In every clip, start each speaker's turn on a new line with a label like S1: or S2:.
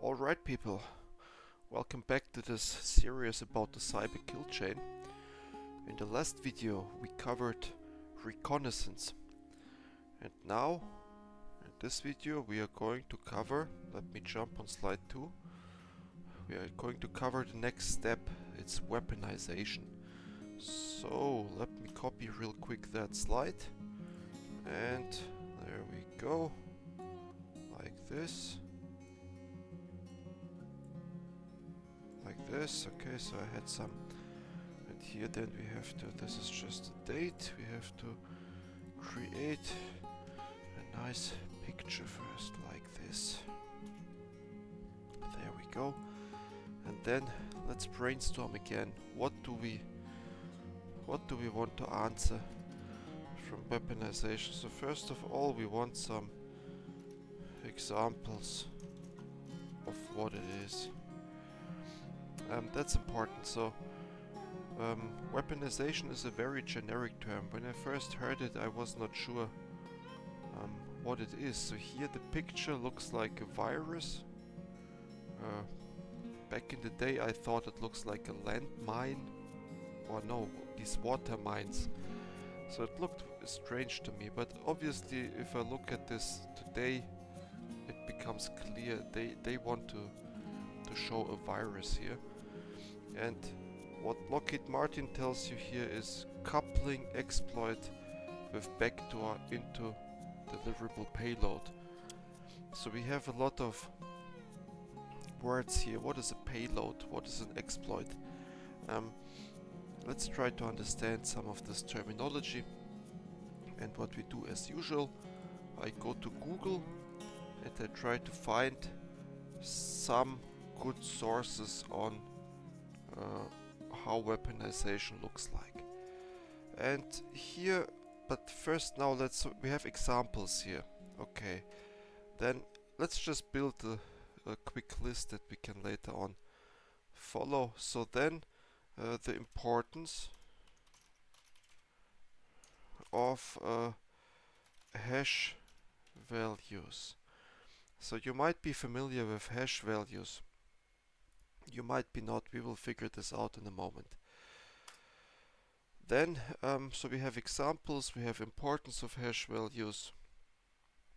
S1: Alright people, welcome back to this series about the cyber kill chain. In the last video we covered reconnaissance, and now in this video we are going to cover, let me jump on slide 2, we are going to cover the next step, it's weaponization. So let me copy real quick that slide, and there we go, like this. Like this. Okay, so I had some, and here then we have to, this is just a date, we have to create a nice picture first, like this. There we go. And then let's brainstorm again. What do we want to answer from weaponization? So first of all, we want some examples of what it is. That's important. So weaponization is a very generic term. When I first heard it, I was not sure what it is. So here the picture looks like a virus. Back in the day I thought it looks like a landmine, or no, these water mines. So it looked strange to me, but obviously if I look at this today, it becomes clear they want to show a virus here. And what Lockheed Martin tells you here is coupling exploit with backdoor into deliverable payload. So we have a lot of words here. What is a payload? What is an exploit? Let's try to understand some of this terminology. And what we do as usual, I go to Google and I try to find some good sources on how weaponization looks like. And here, but first now we have examples here. Okay, then let's just build a quick list that we can later on follow. So then the importance of hash values. So you might be familiar with hash values. You might be not, we will figure this out in a moment. Then, so we have examples, we have importance of hash values.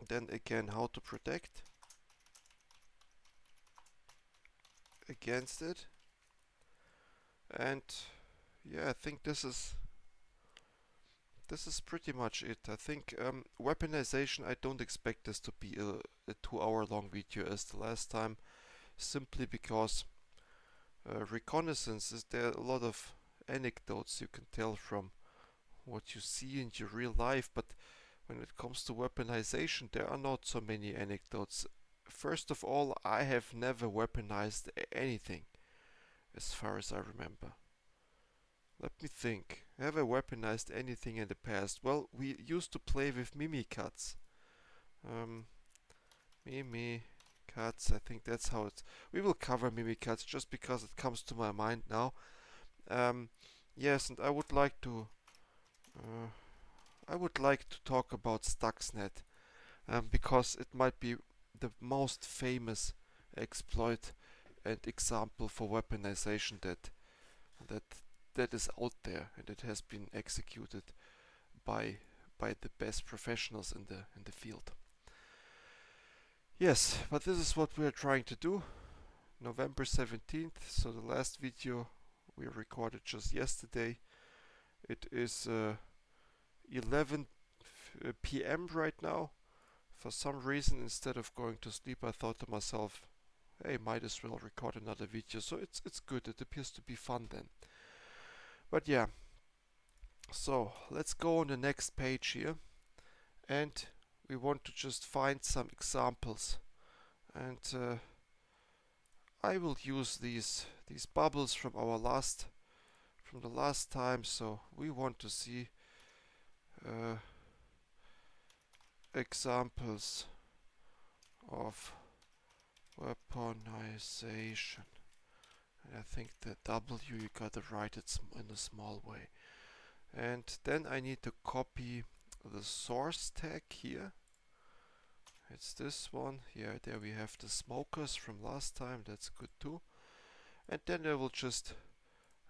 S1: Then again, how to protect against it. And yeah, I think this is pretty much it. I think weaponization, I don't expect this to be a 2-hour long video as the last time, simply because reconnaissance is there a lot of anecdotes you can tell from what you see in your real life, but when it comes to weaponization there are not so many anecdotes. First of all, I have never weaponized anything as far as I remember. Let me think. Have I weaponized anything in the past? Well, we used to play with mimikatz. Mimikatz, I think that's how it's. We will cover mimikatz just because it comes to my mind now. Yes, and I would like to talk about Stuxnet, because it might be the most famous exploit and example for weaponization that is out there, and it has been executed by the best professionals in the field. Yes, but this is what we are trying to do. November 17th, so the last video we recorded just yesterday. It is 11 p.m. right now. For some reason, instead of going to sleep, I thought to myself, hey, might as well record another video. So it's good, it appears to be fun then. But yeah, so let's go on the next page here, and we want to just find some examples, and I will use these bubbles from the last time. So we want to see examples of weaponization. I think the W, you gotta write it in a small way. And then I need to copy the source tag here. It's this one. Yeah, there we have the smokers from last time. That's good too. And then I will just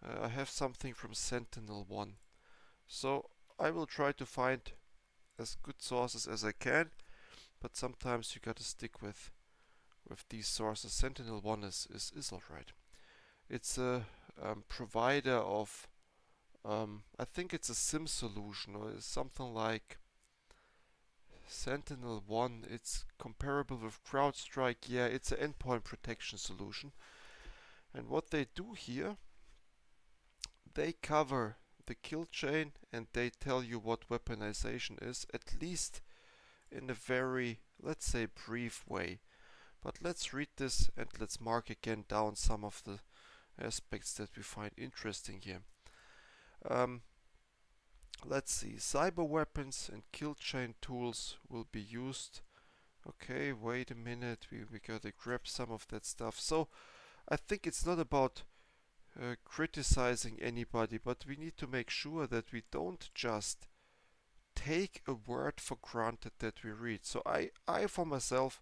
S1: I have something from Sentinel-1. So I will try to find as good sources as I can, but sometimes you gotta stick with these sources. Sentinel-1 is alright. It's a provider of I think it's a SIM solution or something like Sentinel-1. It's comparable with CrowdStrike. Yeah, it's an endpoint protection solution. And what they do here, they cover the kill chain and they tell you what weaponization is, at least in a very, let's say, brief way. But let's read this and let's mark again down some of the aspects that we find interesting here. Um, let's see, cyber weapons and kill chain tools will be used. Okay, wait a minute, we gotta grab some of that stuff. So I think it's not about criticizing anybody, but we need to make sure that we don't just take a word for granted that we read. So I for myself,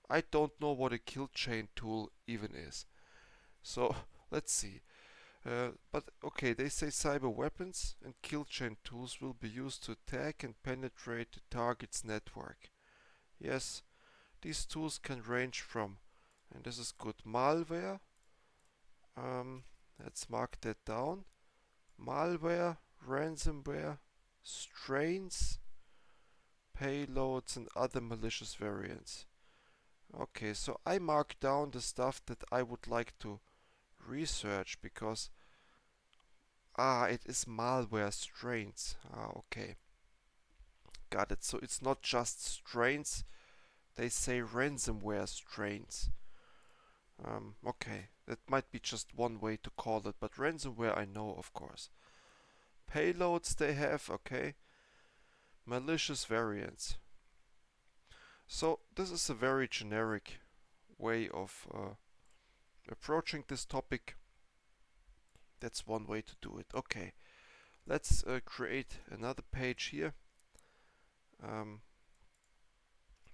S1: I don't know what a kill chain tool even is. So let's see. But okay, they say cyber weapons and kill chain tools will be used to attack and penetrate the target's network. Yes, these tools can range from, and this is good, malware. Let's mark that down. Malware, ransomware, strains, payloads, and other malicious variants. Okay, so I mark down the stuff that I would like to research because it is malware strains. Okay, got it. So it's not just strains, they say ransomware strains. Okay, that might be just one way to call it, but ransomware I know, of course. Payloads they have, okay. Malicious variants. So this is a very generic way of approaching this topic. That's one way to do it. Okay, let's create another page here.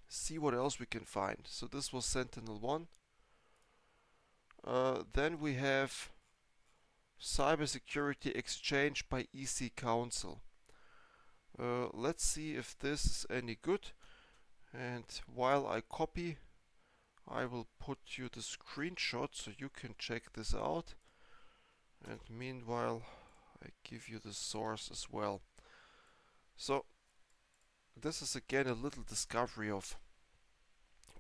S1: See what else we can find. So this was Sentinel-1. Then we have Cybersecurity Exchange by EC Council. Let's see if this is any good. And while I copy, I will put you the screenshot so you can check this out. And meanwhile, I give you the source as well. So this is again a little discovery of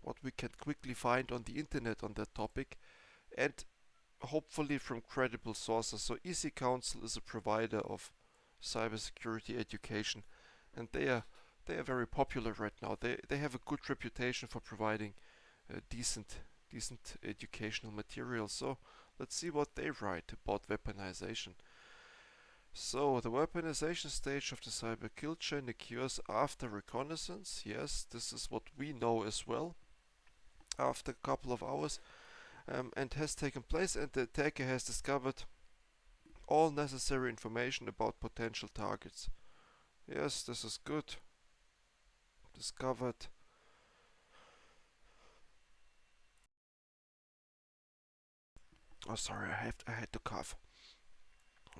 S1: what we can quickly find on the internet on that topic, and hopefully from credible sources. So EC Council is a provider of cybersecurity education, and they are very popular right now. They have a good reputation for providing decent educational material. So let's see what they write about weaponization. So the weaponization stage of the cyber kill chain occurs after reconnaissance. Yes, this is what we know as well. After a couple of hours, and has taken place, and the attacker has discovered all necessary information about potential targets. Yes, this is good. Discovered. Oh, sorry, I had to cough.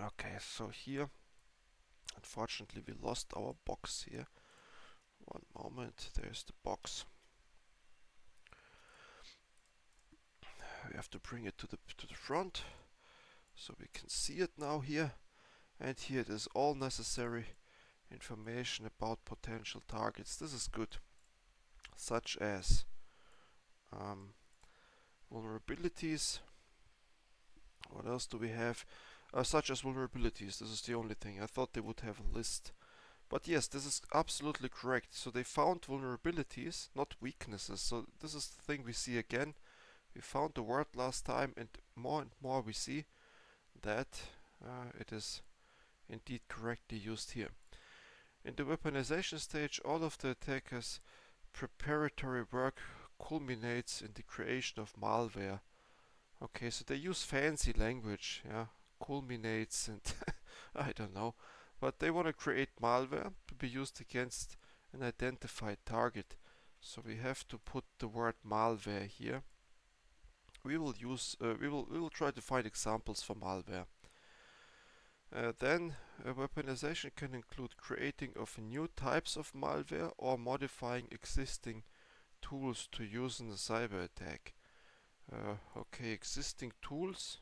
S1: Okay, so here, unfortunately, we lost our box here. One moment, there's the box. We have to bring it to the front so we can see it now here. And here it is, all necessary information about potential targets. This is good, such as vulnerabilities. What else do we have? Such as vulnerabilities. This is the only thing. I thought they would have a list. But yes, this is absolutely correct. So they found vulnerabilities, not weaknesses. So this is the thing we see again. We found the word last time, and more we see that it is indeed correctly used here. In the weaponization stage, all of the attacker's preparatory work culminates in the creation of malware. Okay, so they use fancy language, yeah, culminates and I don't know, but they want to create malware to be used against an identified target. So we have to put the word malware here. We will try to find examples for malware. Then weaponization can include creating of new types of malware or modifying existing tools to use in a cyber attack. Okay, existing tools.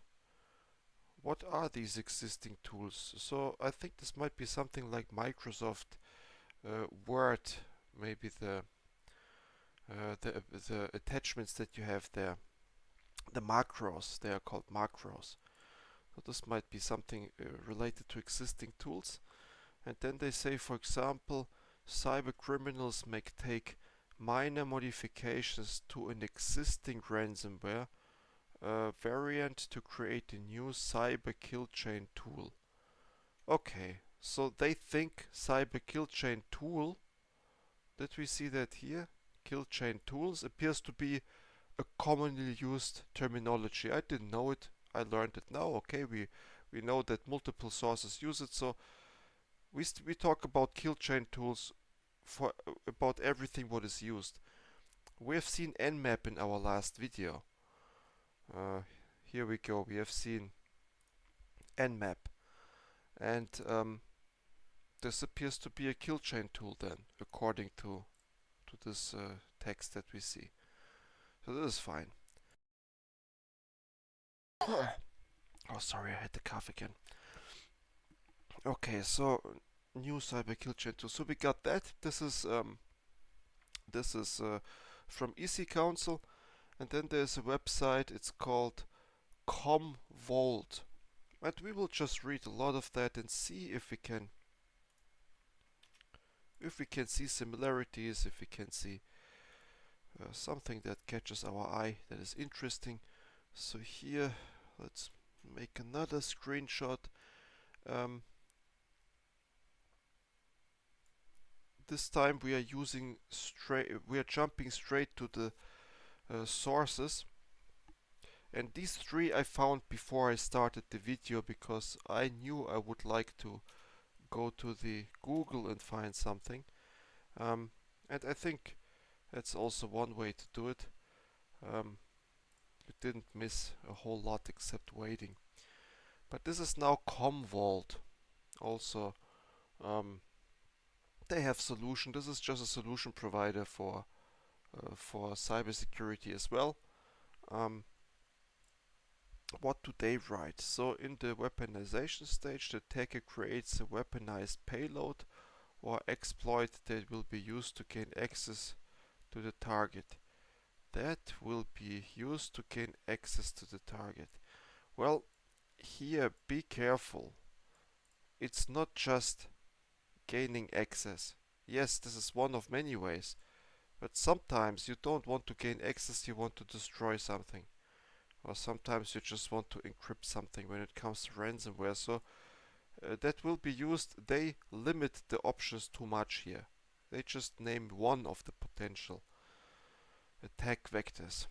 S1: What are these existing tools? So I think this might be something like Microsoft Word, maybe the attachments that you have there, the macros. They are called macros. So this might be something related to existing tools. And then they say, for example, cyber criminals may take minor modifications to an existing ransomware variant to create a new cyber kill chain tool. Okay, so they think cyber kill chain tool, did we see that here? Kill chain tools appears to be a commonly used terminology. I didn't know it. I learned it now. Okay, we know that multiple sources use it. So we talk about kill chain tools for about everything what is used. We have seen Nmap in our last video. Here we go. We have seen Nmap, and this appears to be a kill chain tool then, according to this text that we see. So this is fine. Oh, sorry, I had the cough again. Okay, so new cyber kill chain tool. So we got that. This is from EC Council, and then there's a website. It's called Commvault, and we will just read a lot of that and see if we can see similarities, if we can see something that catches our eye that is interesting. So here, let's make another screenshot. This time we are jumping straight to the sources, and these three I found before I started the video because I knew I would like to go to the Google and find something, and I think that's also one way to do it. You didn't miss a whole lot except waiting. But this is now Commvault. Also, they have solution. This is just a solution provider for cybersecurity as well. What do they write? So in the weaponization stage, the attacker creates a weaponized payload or exploit that will be used to gain access to the target. That will be used to gain access to the target. Well, here be careful. It's not just gaining access. Yes, this is one of many ways, but sometimes you don't want to gain access, you want to destroy something. Or sometimes you just want to encrypt something when it comes to ransomware. So that will be used. They limit the options too much here. They just name one of the potential attack vectors.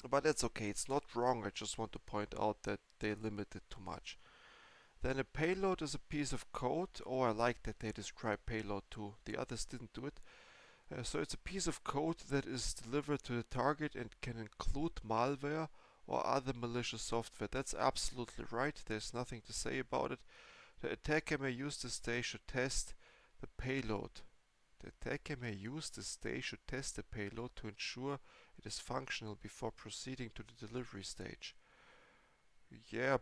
S1: But that's okay, it's not wrong. I just want to point out that they limit it too much. Then a payload is a piece of code. Oh, I like that they describe payload too. The others didn't do it. So it's a piece of code that is delivered to the target and can include malware or other malicious software. That's absolutely right. There's nothing to say about it. The attacker may use this stage to test the payload. The attacker may use this stage to test the payload to ensure it is functional before proceeding to the delivery stage. Yeah,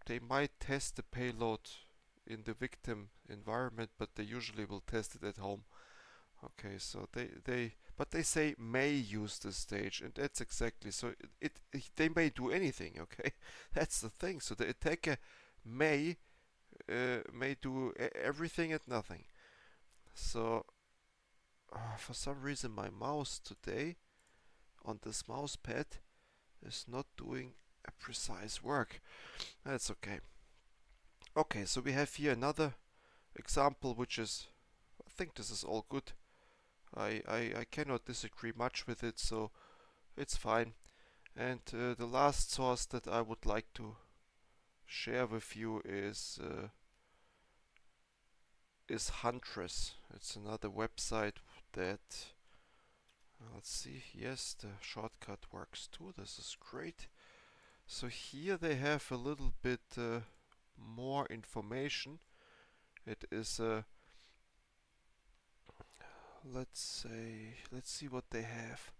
S1: they might test the payload in the victim environment, but they usually will test it at home. Okay, so they say may use this stage, and that's exactly so. They may do anything. Okay, that's the thing. So the attacker may do everything and nothing. So for some reason my mouse today on this mouse pad is not doing a precise work. That's okay. Okay, so we have here another example, which is, I think this is all good. I cannot disagree much with it, so it's fine. And the last source that I would like to share with you is Huntress. It's another website that Let's see. Yes, the shortcut works too. This is great. So here they have a little bit more information. It is let's see what they have.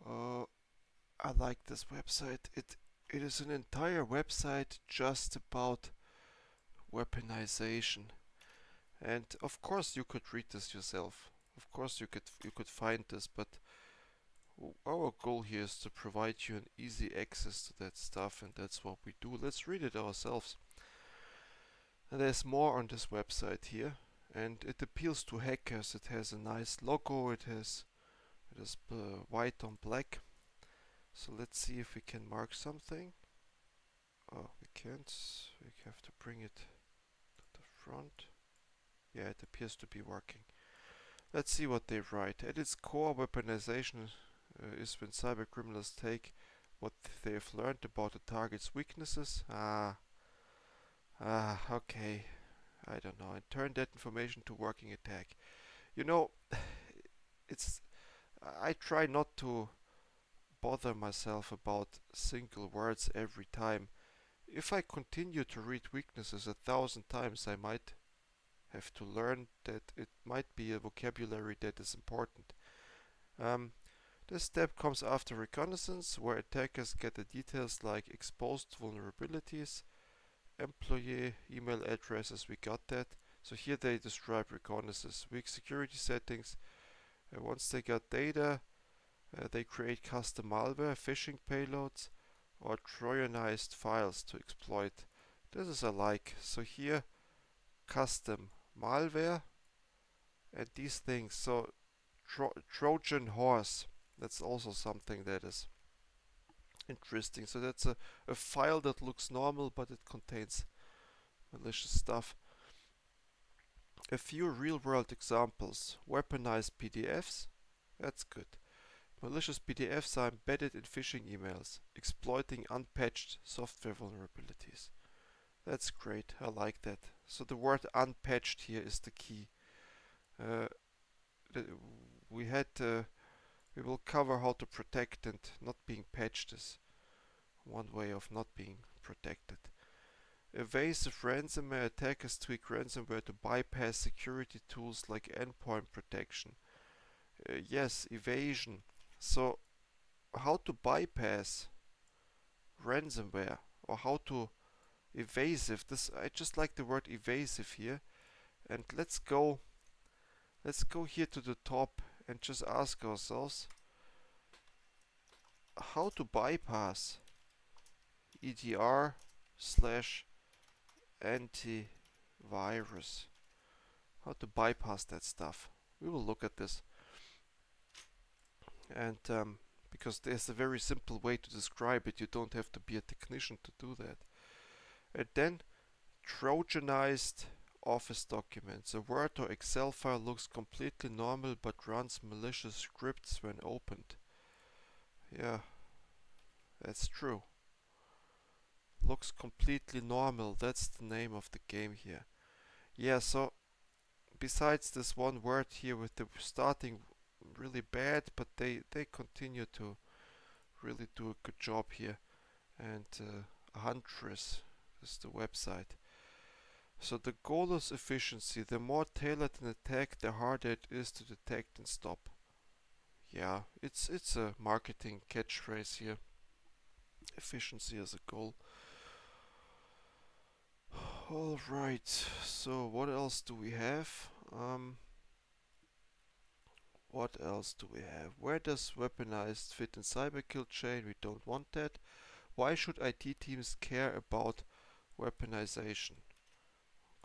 S1: Uh, I like this website. It is an entire website just about weaponization. And of course you could read this yourself. Of course you could find this, but our goal here is to provide you an easy access to that stuff, and that's what we do. Let's read it ourselves. And there's more on this website here, and it appeals to hackers. It has a nice logo. It is white on black. So let's see if we can mark something. Oh, we can't. We have to bring it to the front. Yeah, it appears to be working. Let's see what they write. At its core, weaponization is when cybercriminals take what they've learned about the target's weaknesses. Okay. I don't know. And turn that information to working attack. You know, it's. I try not to bother myself about single words every time. If I continue to read weaknesses 1,000 times, I might have to learn that it might be a vocabulary that is important. Um, this step comes after reconnaissance, where attackers get the details like exposed vulnerabilities, employee email addresses, we got that. So here they describe reconnaissance, weak security settings. Once they got data, they create custom malware, phishing payloads, or trojanized files to exploit. This is alike. So here, custom malware and these things. So Trojan horse. That's also something that is interesting. So that's a file that looks normal, but it contains malicious stuff. A few real-world examples. Weaponized PDFs. That's good. Malicious PDFs are embedded in phishing emails, exploiting unpatched software vulnerabilities. That's great. I like that. So the word unpatched here is the key. Uh, we had we will cover how to protect, and not being patched is one way of not being protected. Evasive ransomware. Attackers tweak ransomware to bypass security tools like endpoint protection. Yes, evasion. So how to bypass ransomware, or how to evasive. This, I just like the word evasive here. And let's go here to the top and just ask ourselves how to bypass EDR slash antivirus. How to bypass that stuff. We will look at this. And because there's a very simple way to describe it, you don't have to be a technician to do that. And then Trojanized Office documents. A Word or Excel file looks completely normal but runs malicious scripts when opened. Yeah, that's true. Looks completely normal. That's the name of the game here. Yeah, so besides this one word here with the starting really bad, but they continue to really do a good job here. And Huntress is the website. So the goal is efficiency. The more tailored an attack, the harder it is to detect and stop. Yeah, it's a marketing catchphrase here. Efficiency as a goal. Alright, so what else do we have? What else do we have? Where does weaponized fit in cyberkill chain? We don't want that. Why should IT teams care about weaponization?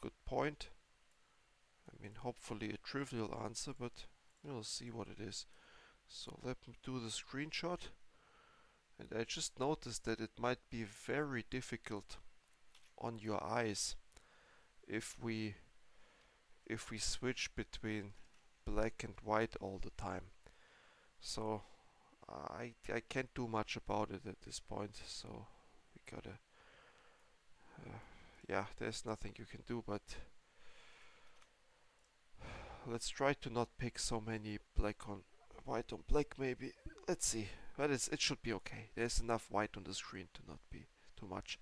S1: Good point. I mean, hopefully a trivial answer, but we'll see what it is. So let me do the screenshot. And I just noticed that it might be very difficult on your eyes if we switch between black and white all the time. So I can't do much about it at this point. So we gotta yeah, there's nothing you can do, but let's try to not pick so many white on black maybe. Let's see. But it should be okay. There's enough white on the screen to not be too much.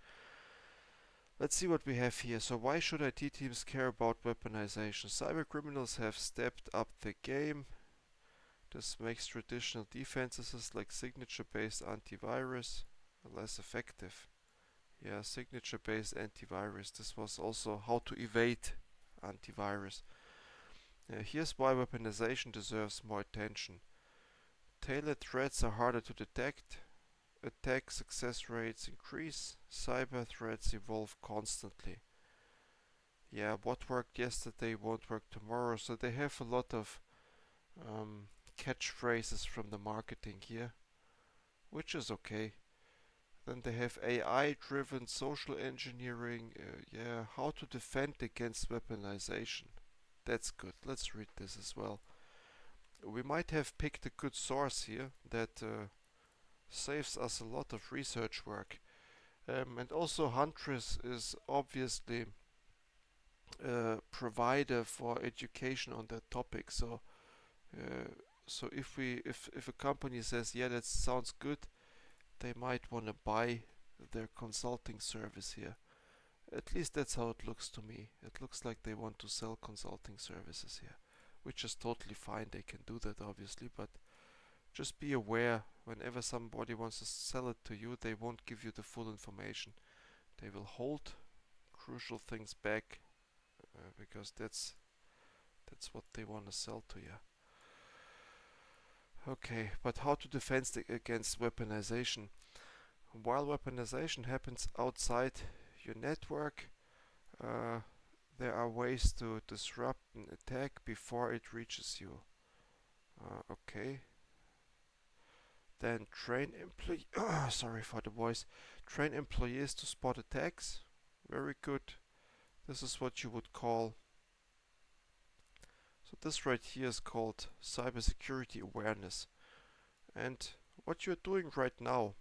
S1: Let's see what we have here. So why should IT teams care about weaponization? Cyber criminals have stepped up the game. This makes traditional defenses like signature-based antivirus less effective. Yeah, signature-based antivirus. This was also how to evade antivirus. Here's why weaponization deserves more attention. Tailored threats are harder to detect. Attack success rates increase. Cyber threats evolve constantly. Yeah, what worked yesterday won't work tomorrow. So they have a lot of catchphrases from the marketing here, which is okay. Then they have AI-driven social engineering. Yeah, how to defend against weaponization. That's good. Let's read this as well. We might have picked a good source here that saves us a lot of research work. And also Huntress is obviously a provider for education on that topic. So if a company says, yeah, that sounds good, they might want to buy their consulting service here. At least that's how it looks to me. It looks like they want to sell consulting services here, which is totally fine. They can do that obviously, but just be aware whenever somebody wants to sell it to you, they won't give you the full information. They will hold crucial things back because that's what they want to sell to you. Okay, but how to defend against weaponization? While weaponization happens outside your network, uh, there are ways to disrupt an attack before it reaches you. Okay. Then train employees. Sorry for the voice. Train employees to spot attacks. Very good. This is what you would call. So this right here is called cybersecurity awareness. And what you're doing right now.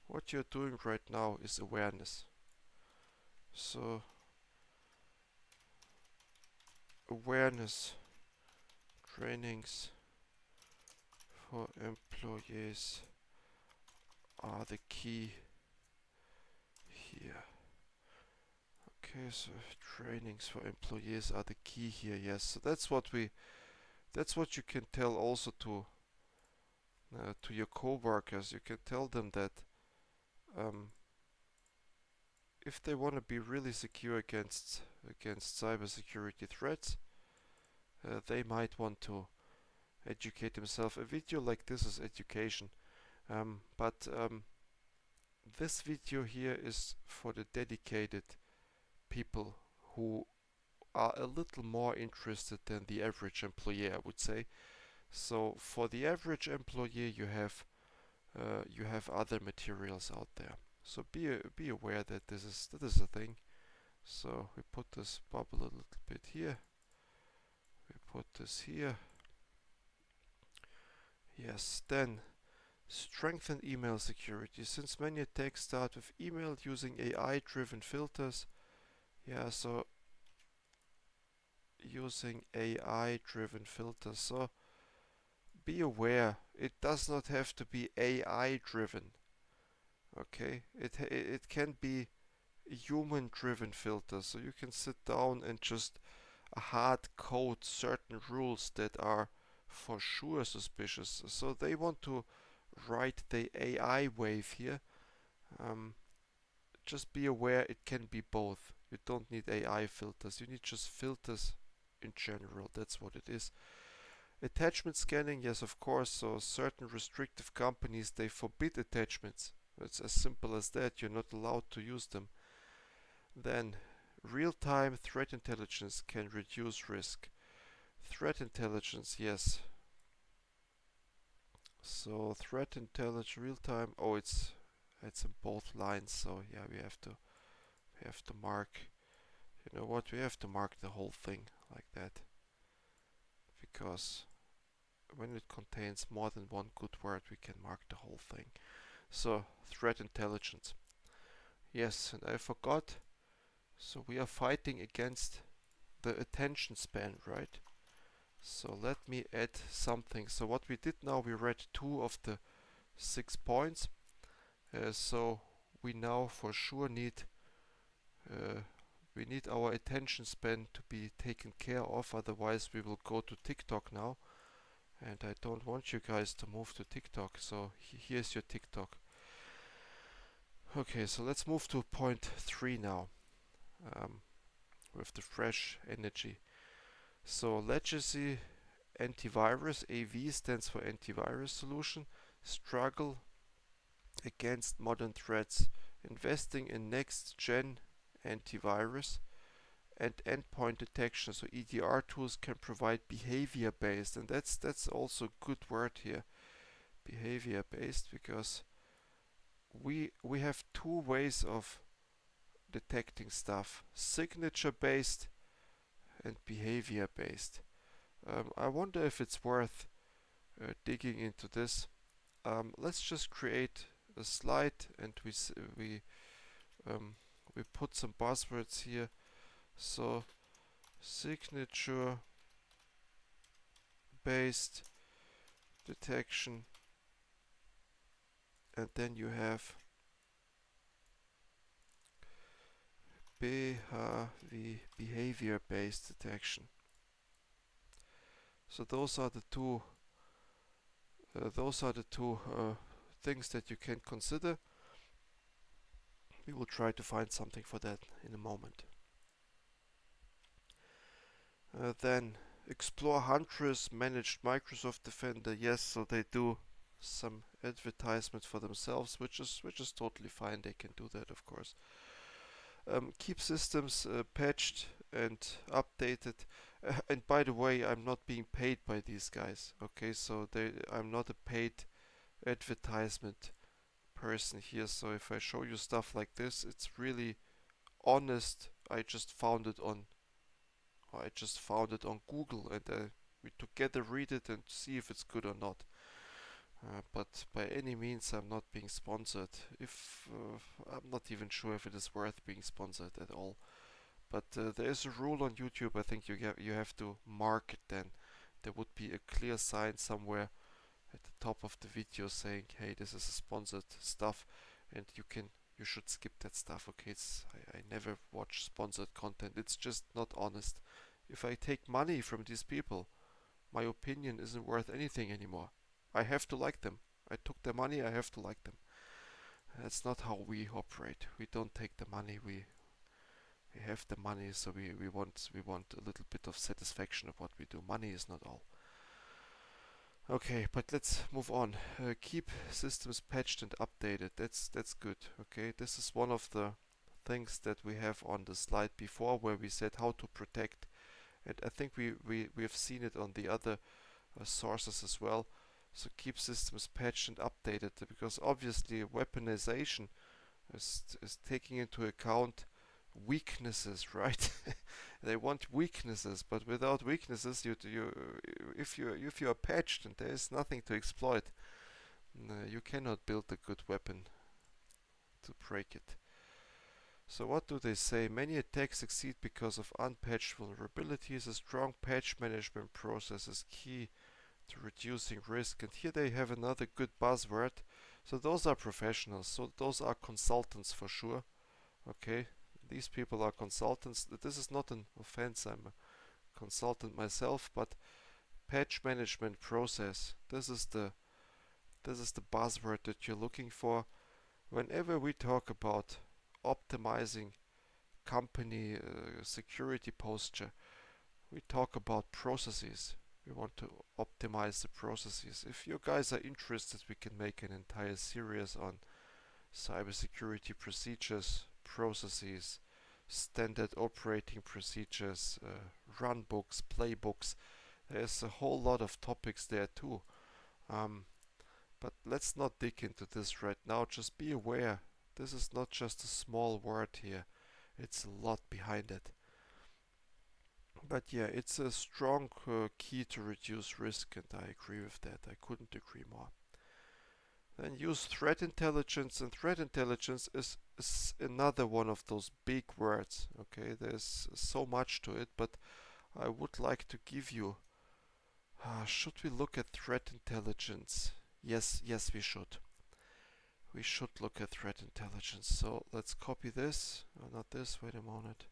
S1: What you're doing right now is awareness. So awareness trainings for employees are the key here. Okay, so trainings for employees are the key here. Yes, so that's what you can tell also to your co-workers. You can tell them that if they want to be really secure against cybersecurity threats, they might want to educate themselves. A video like this is education, but this video here is for the dedicated people who are a little more interested than the average employee, I would say. So for the average employee, you have other materials out there. So be aware that this is a thing. So we put this bubble a little bit here. We put this here. Yes, then strengthen email security. Since many attacks start with email using AI-driven filters. Yeah, so using AI-driven filters. So be aware, it does not have to be AI-driven. Okay, it can be human-driven filters. So you can sit down and just hard code certain rules that are for sure suspicious. So they want to ride the AI wave here. Just be aware it can be both. You don't need AI filters. You need just filters in general. That's what it is. Attachment scanning, yes, of course. So certain restrictive companies, they forbid attachments. It's as simple as that. You're not allowed to use them. Then real-time threat intelligence can reduce risk. Threat intelligence, yes. So threat intelligence, real-time. Oh, it's in both lines. So yeah, we have to mark. You know what? We have to mark the whole thing like that, because when it contains more than one good word, we can mark the whole thing. So threat intelligence. Yes, and I forgot. So we are fighting against the attention span, right? So let me add something. So what we did now, we read 2 of the 6 points. So we now for sure need uh, we need our attention span to be taken care of, otherwise we will go to TikTok now, and I don't want you guys to move to TikTok, so here's your TikTok. Okay, so let's move to point 3 now, with the fresh energy. So legacy antivirus, AV stands for antivirus solution, struggle against modern threats, investing in next gen antivirus and endpoint detection. So EDR tools can provide behavior based, and that's also a good word here, behavior based, because we have 2 ways of detecting stuff: signature based and behavior based. I wonder if it's worth digging into this. Let's just create a slide, and um, we put some buzzwords here. So signature based detection, and then you have behavior based detection. So those are the two things that you can consider. We will try to find something for that in a moment. Then explore Huntress managed Microsoft Defender. Yes, so they do some advertisement for themselves, which is totally fine. They can do that, of course. Keep systems patched and updated. And by the way, I'm not being paid by these guys. Okay, so I'm not a paid advertisement person here. So if I show you stuff like this, it's really honest. I just found it on Google, and we together read it and see if it's good or not. But by any means, I'm not being sponsored. If I'm not even sure if it is worth being sponsored at all. But there is a rule on YouTube. I think you have to mark it. Then there would be a clear sign somewhere at the top of the video saying, "Hey, this is a sponsored stuff," and you should skip that stuff. Okay, I never watch sponsored content. It's just not honest. If I take money from these people, my opinion isn't worth anything anymore. I have to like them. I took their money, I have to like them. That's not how we operate. We don't take the money, we have the money, so we want a little bit of satisfaction of what we do. Money is not all. Okay, but let's move on. Keep systems patched and updated. That's good. Okay, this is one of the things that we have on the slide before, where we said how to protect, and I think we have seen it on the other sources as well. So keep systems patched and updated, because obviously weaponization is taking into account weaknesses, right? They want weaknesses, but without weaknesses, if you are patched and there is nothing to exploit, you cannot build a good weapon to break it. So what do they say? Many attacks succeed because of unpatched vulnerabilities. A strong patch management process is key to reducing risk. And here they have another good buzzword. So those are professionals. So those are consultants for sure. Okay, these people are consultants. This is not an offense. I'm a consultant myself, but patch management process. This is the buzzword that you're looking for. Whenever we talk about optimizing company security posture, we talk about processes. We want to optimize the processes. If you guys are interested, we can make an entire series on cybersecurity procedures, processes, standard operating procedures, run books, playbooks. There's a whole lot of topics there too. But let's not dig into this right now. Just be aware, this is not just a small word here. It's a lot behind it. But yeah, it's a strong key to reduce risk, and I agree with that. I couldn't agree more. Then use threat intelligence, and threat intelligence is another one of those big words. Okay, there's so much to it, but I would like to give you Should we look at threat intelligence? Yes, yes, we should. We should look at threat intelligence. So let's copy this. Oh, not this. Wait a moment.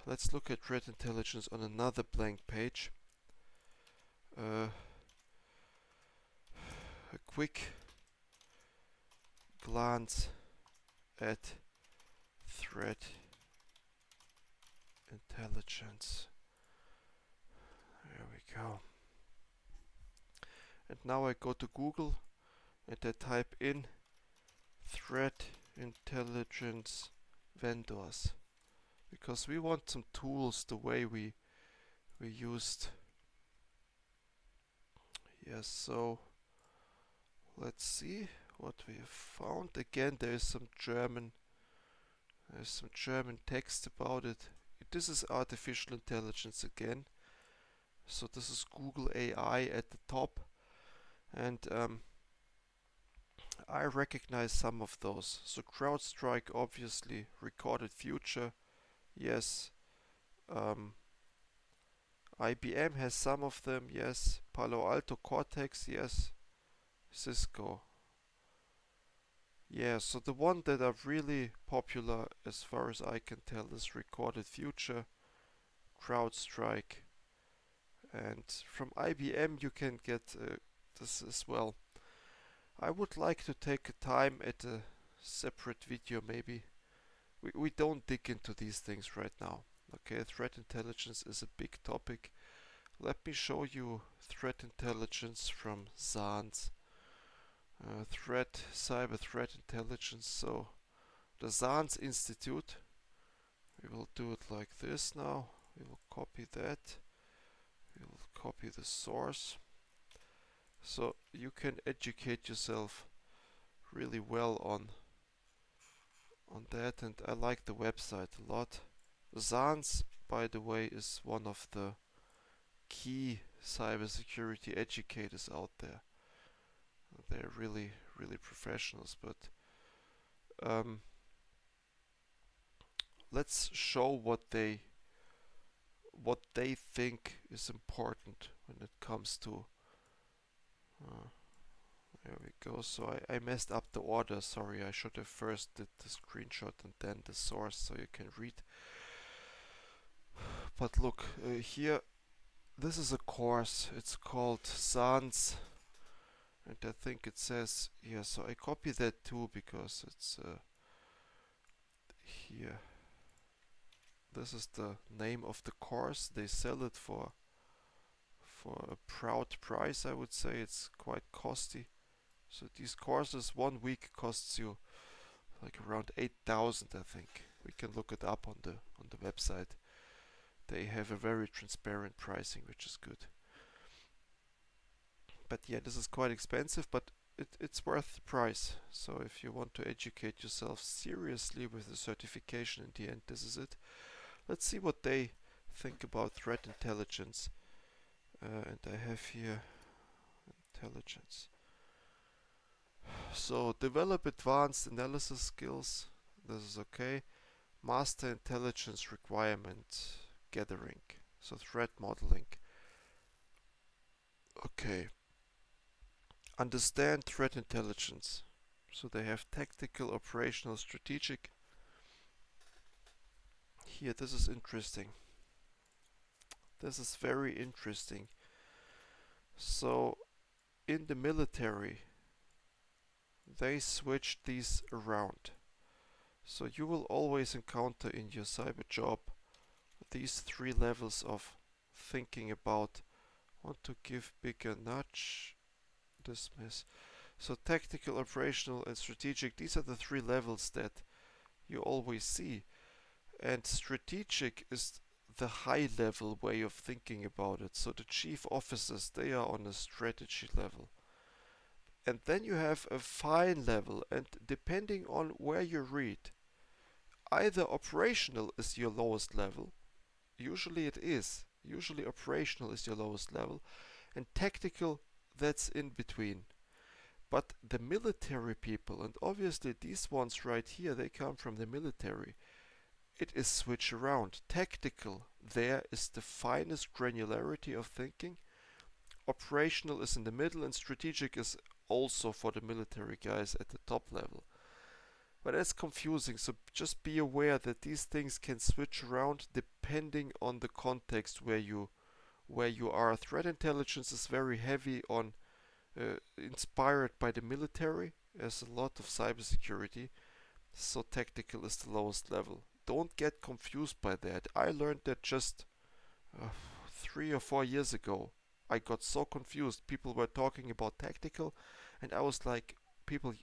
S1: Let's look at threat intelligence on another blank page. A quick glance at threat intelligence. There we go. And now I go to Google and I type in threat intelligence vendors, because we want some tools the way we used. Yes, so let's see what we have found. Again, there's some German text about it. This is artificial intelligence again. So this is Google AI at the top, and I recognize some of those. So CrowdStrike, obviously. Recorded Future, yes. IBM has some of them, yes. Palo Alto Cortex, yes. Cisco. Yeah, so the one that are really popular as far as I can tell is Recorded Future, CrowdStrike, and from IBM you can get this as well. I would like to take a time at a separate video maybe. We don't dig into these things right now. Okay, threat intelligence is a big topic. Let me show you threat intelligence from SANS. Cyber threat intelligence. So the SANS Institute. We will do it like this now. We will copy that. We will copy the source. So you can educate yourself really well on that, and I like the website a lot. SANS, by the way, is one of the key cybersecurity educators out there. They're really, really professionals, but let's show what they think is important when it comes to there we go. So I messed up the order. Sorry, I should have first did the screenshot and then the source so you can read. But look, here, this is a course. It's called SANS, and I think it says here. So I copy that too because it's here. This is the name of the course. They sell it for a proud price, I would say. It's quite costly. So these courses, 1 week costs you like around 8,000, I think. We can look it up on the website. They have a very transparent pricing, which is good. But yeah, this is quite expensive, but it's worth the price. So if you want to educate yourself seriously with the certification in the end, this is it. Let's see what they think about threat intelligence. And I have here intelligence. So develop advanced analysis skills. This is okay. Master intelligence requirement gathering. So threat modeling. Okay. Understand threat intelligence. So they have tactical, operational, strategic. Here, this is interesting. This is very interesting. So in the military, they switched these around. So you will always encounter in your cyber job these 3 levels of thinking about. Want to give bigger nudge, dismiss. So tactical, operational, and strategic, these are the 3 levels that you always see. And strategic is the high level way of thinking about it. So the chief officers, they are on a strategy level. And then you have a fine level, and depending on where you read, either operational is your lowest level, usually it is, usually operational is your lowest level, and tactical, that's in between. But the military people, and obviously these ones right here, they come from the military, it is switched around. Tactical, there is the finest granularity of thinking, operational is in the middle, and strategic is also for the military guys at the top level. But that's confusing, so just be aware that these things can switch around depending on the context where you are. Threat intelligence is very heavy on inspired by the military. There's a lot of cybersecurity, so tactical is the lowest level. Don't get confused by that. I learned that just uh, 3 or 4 years ago. I got so confused. People were talking about tactical, and I was like, people,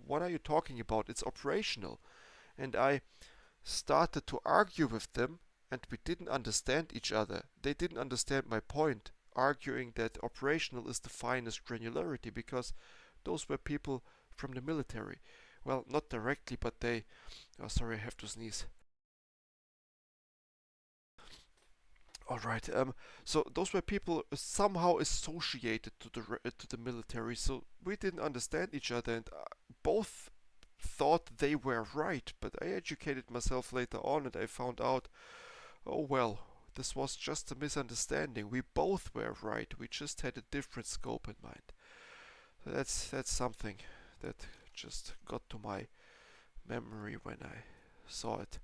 S1: what are you talking about? It's operational. And I started to argue with them, and we didn't understand each other. They didn't understand my point, arguing that operational is the finest granularity, because those were people from the military. Well, not directly, but they. Oh, sorry, I have to sneeze. All right. So those were people somehow associated to the military. So we didn't understand each other, and both thought they were right. But I educated myself later on, and I found out, oh well, this was just a misunderstanding. We both were right. We just had a different scope in mind. So that's something that just got to my memory when I saw it.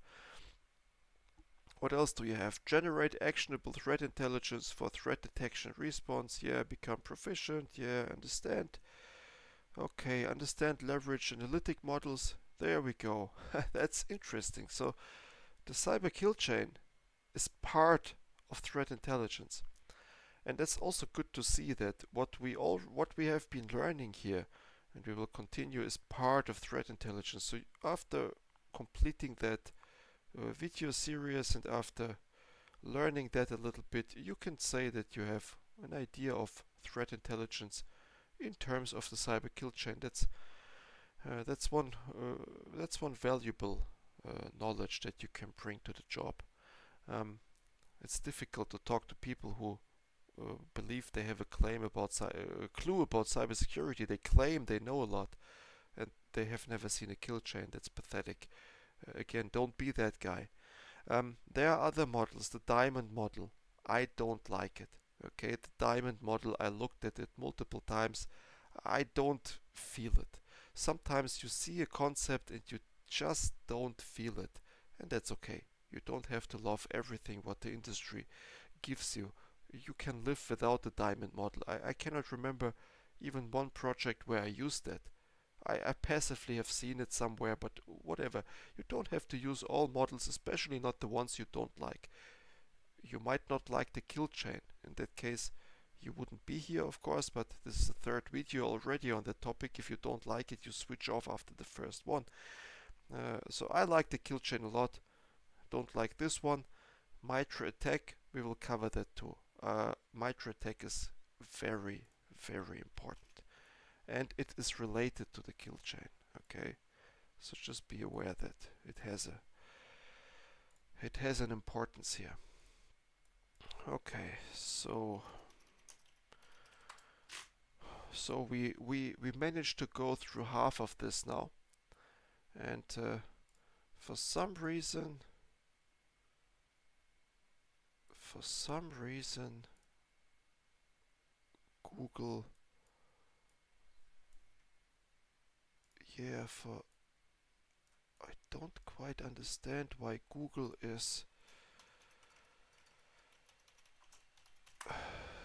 S1: What else do you have? Generate actionable threat intelligence for threat detection and response. Yeah, become proficient. Yeah, understand. Okay, understand, leverage analytic models. There we go. That's interesting. So the cyber kill chain is part of threat intelligence. And that's also good to see that what we have been learning here, and we will continue, is part of threat intelligence. So after completing that video series and after learning that a little bit, you can say that you have an idea of threat intelligence in terms of the cyber kill chain. That's one valuable knowledge that you can bring to the job. Um, it's difficult to talk to people who believe they have a clue about cybersecurity. They claim they know a lot, and they have never seen a kill chain. That's pathetic. Again, don't be that guy. There are other models. The diamond model, I don't like it. Okay, the diamond model, I looked at it multiple times. I don't feel it. Sometimes you see a concept and you just don't feel it, and that's okay. You don't have to love everything what the industry gives you. You can live without the diamond model. I cannot remember even one project where I used that. I passively have seen it somewhere, but whatever. You don't have to use all models, especially not the ones you don't like. You might not like the kill chain. In that case, you wouldn't be here, of course, but this is the third video already on that topic. If you don't like it, you switch off after the first one. So I like the kill chain a lot. Don't like this one. Mitra attack, we will cover that too. Mitra attack is very, very important. And it is related to the kill chain. Okay, so just be aware that it has an importance here. Okay, so we managed to go through half of this now, and for some reason Google, yeah, for I don't quite understand why Google is.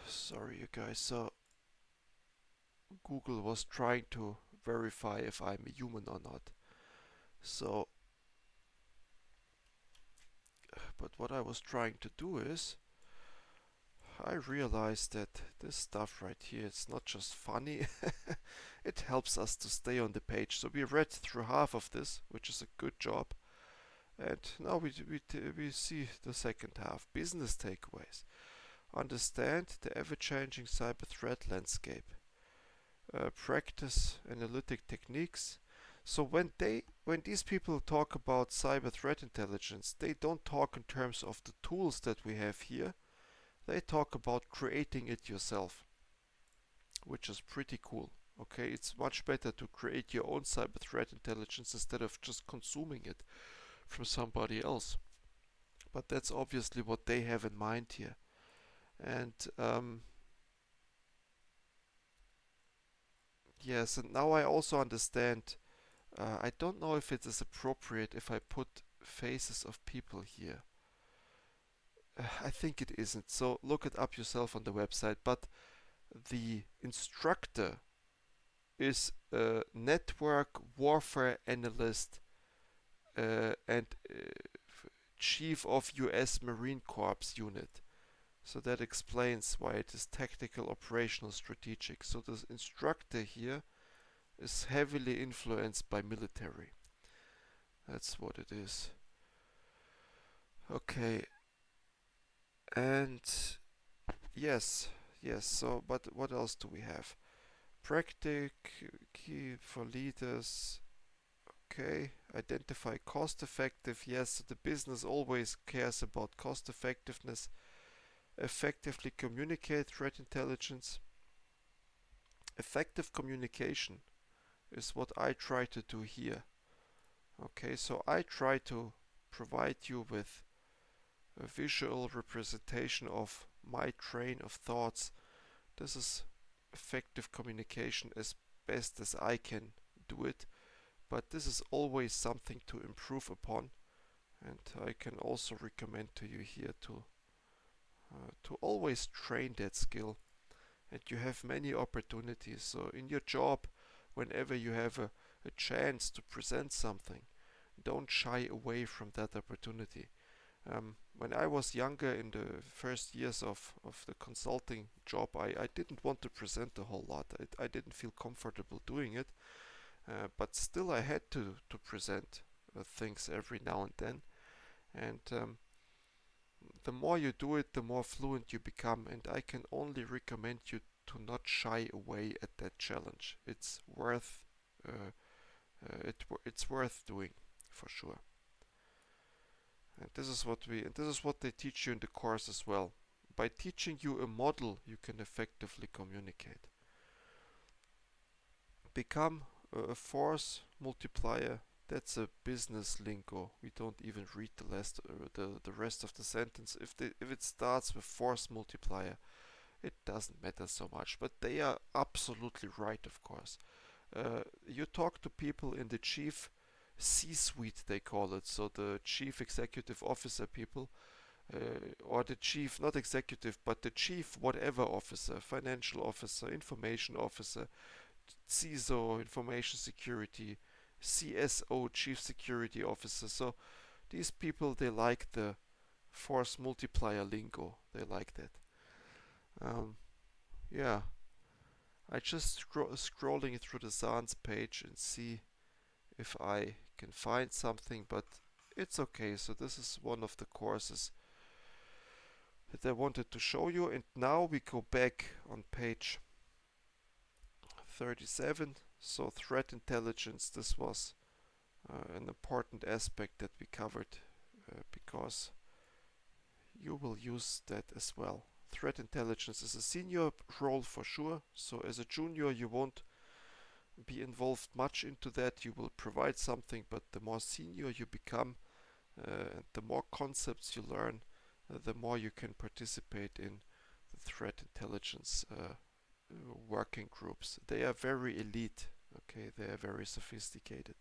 S1: Sorry, you guys. So Google was trying to verify if I'm a human or not. So, but what I was trying to do is, I realized that this stuff right here, it's not just funny, it helps us to stay on the page. So we read through half of this, which is a good job. And now we see the second half. Business takeaways. Understand the ever-changing cyber threat landscape. Practice analytic techniques. So when these people talk about cyber threat intelligence, they don't talk in terms of the tools that we have here. They talk about creating it yourself, which is pretty cool. Okay, it's much better to create your own cyber threat intelligence instead of just consuming it from somebody else. But that's obviously what they have in mind here. And Yes, and now I also understand. I don't know if it is appropriate if I put faces of people here. I think it isn't. So look it up yourself on the website. But the instructor is a network warfare analyst and chief of US Marine Corps unit. So that explains why it is tactical, operational, strategic. So the instructor here is heavily influenced by military. That's what it is. Okay, and yes, yes. So, but what else do we have? Practic key for leaders. Okay, identify cost effective. Yes, the business always cares about cost effectiveness. Effectively communicate threat intelligence. Effective communication is what I try to do here. Okay, so I try to provide you with a visual representation of my train of thoughts. This is effective communication as best as I can do it, but this is always something to improve upon, and I can also recommend to you here to always train that skill. And you have many opportunities. So in your job, whenever you have a chance to present something, don't shy away from that opportunity. When I was younger in the first years of the consulting job, I didn't want to present a whole lot. I didn't feel comfortable doing it, but still I had to present things every now and then. And the more you do it, the more fluent you become. And I can only recommend you to not shy away at that challenge. It's worth it's worth doing for sure. And this is what they teach you in the course as well. By teaching you a model, you can effectively communicate. Become a force multiplier. That's a business lingo. We don't even read the rest of the sentence. If it starts with force multiplier, it doesn't matter so much. But they are absolutely right, of course. You talk to people in the chief C-suite, they call it, so the chief executive officer people, or the chief, not executive, but the chief whatever officer, financial officer, information officer, CISO, information security, CSO, chief security officer. So these people, they like the force multiplier lingo. They like that. Um, yeah, I just scrolling through the Sans page and see if I can find something, but it's okay. So this is one of the courses that I wanted to show you, and now we go back on page 37. So threat intelligence, this was an important aspect that we covered because you will use that as well. Threat intelligence is a senior role for sure, so as a junior you won't be involved much into that. You will provide something, but the more senior you become and the more concepts you learn, the more you can participate in the threat intelligence working groups. They are very elite, okay, they are very sophisticated.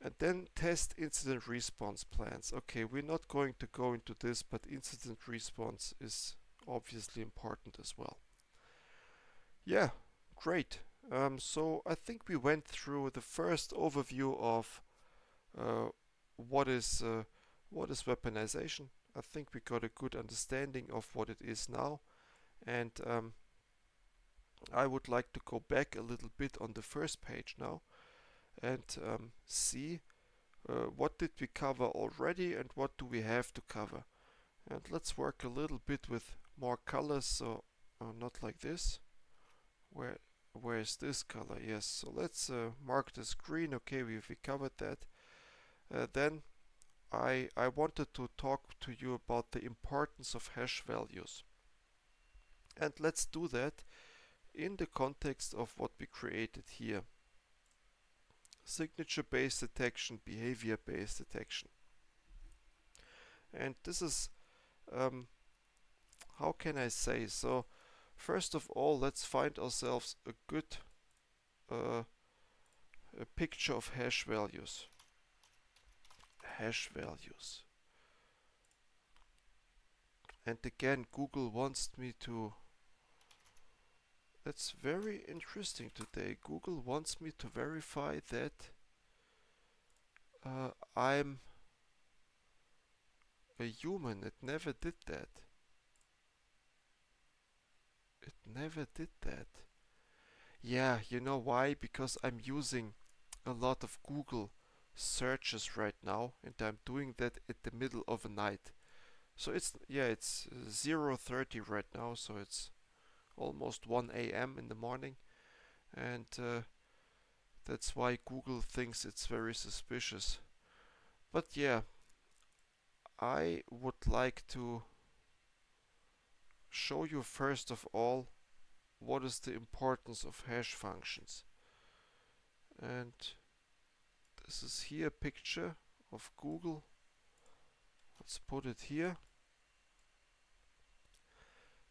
S1: And then test incident response plans. Okay, we're not going to go into this, but incident response is obviously important as well. Yeah, great. So I think we went through the first overview of uh, what is uh, what is weaponization. I think we got a good understanding of what it is now, and I would like to go back a little bit on the first page now and see what did we cover already and what do we have to cover. And let's work a little bit with more colors, so not like this. Where is this color? Yes, so let's mark this green. Okay, we covered that. Then I wanted to talk to you about the importance of hash values. And let's do that in the context of what we created here. Signature-based detection, behavior-based detection. And this is, how can I say, so first of all, let's find ourselves a good a picture of hash values. Hash values. And again, Google wants me to. That's very interesting today. Google wants me to verify that I'm a human. It never did that. It never did that. Yeah, you know why? Because I'm using a lot of Google searches right now, and I'm doing that at the middle of the night. So it's 0:30 right now, so it's almost 1 a.m. in the morning, and that's why Google thinks it's very suspicious. But yeah, I would like to show you first of all what is the importance of hash functions. And this is here a picture of Google. Let's put it here.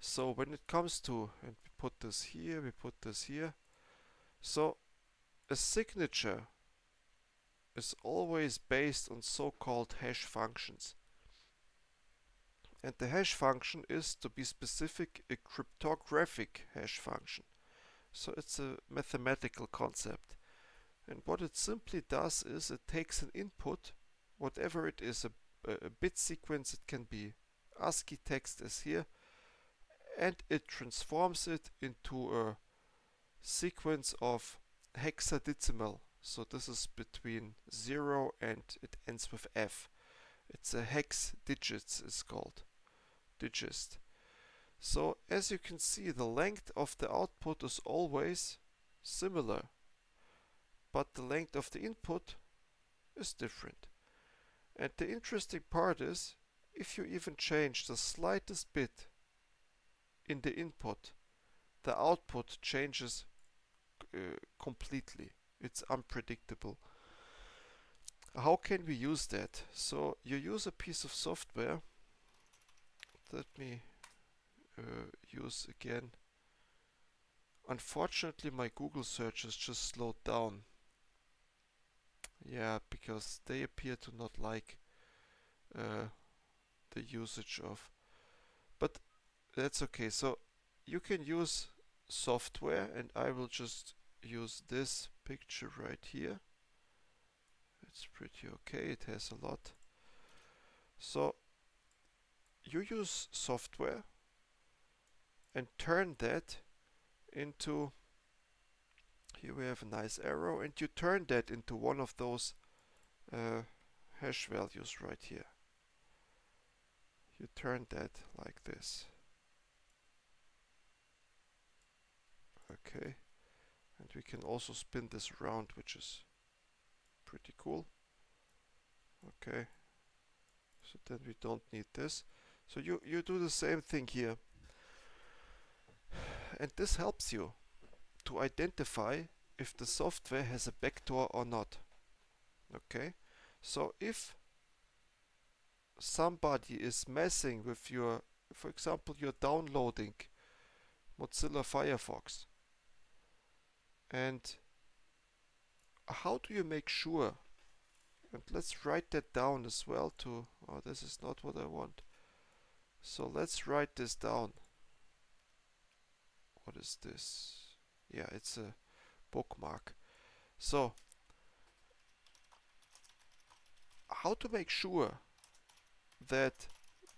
S1: So when it comes to, and we put this here, we put this here. So a signature is always based on so-called hash functions. And the hash function is, to be specific, a cryptographic hash function. So it's a mathematical concept. And what it simply does is it takes an input, whatever it is, a bit sequence, it can be ASCII text as here, and it transforms it into a sequence of hexadecimal. So this is between 0 and it ends with F. It's a hex digits is called. Digest. So as you can see, the length of the output is always similar, but the length of the input is different. And the interesting part is, if you even change the slightest bit in the input, the output changes completely. It's unpredictable. How can we use that? So you use a piece of software. Let me use again. Unfortunately, my Google search has just slowed down. Yeah, because they appear to not like the usage of. But that's okay. So you can use software, and I will just use this picture right here. It's pretty okay. It has a lot. So you use software and turn that into, here we have a nice arrow, and you turn that into one of those hash values right here. You turn that like this. Okay, and we can also spin this around, which is pretty cool. Okay, so then we don't need this. So you do the same thing here, and this helps you to identify if the software has a backdoor or not. Okay, so if somebody is messing with your, for example, you're downloading Mozilla Firefox, and how do you make sure? And let's write that down as well too. Oh, this is not what I want. So let's write this down. What is this? Yeah, it's a bookmark. So how to make sure that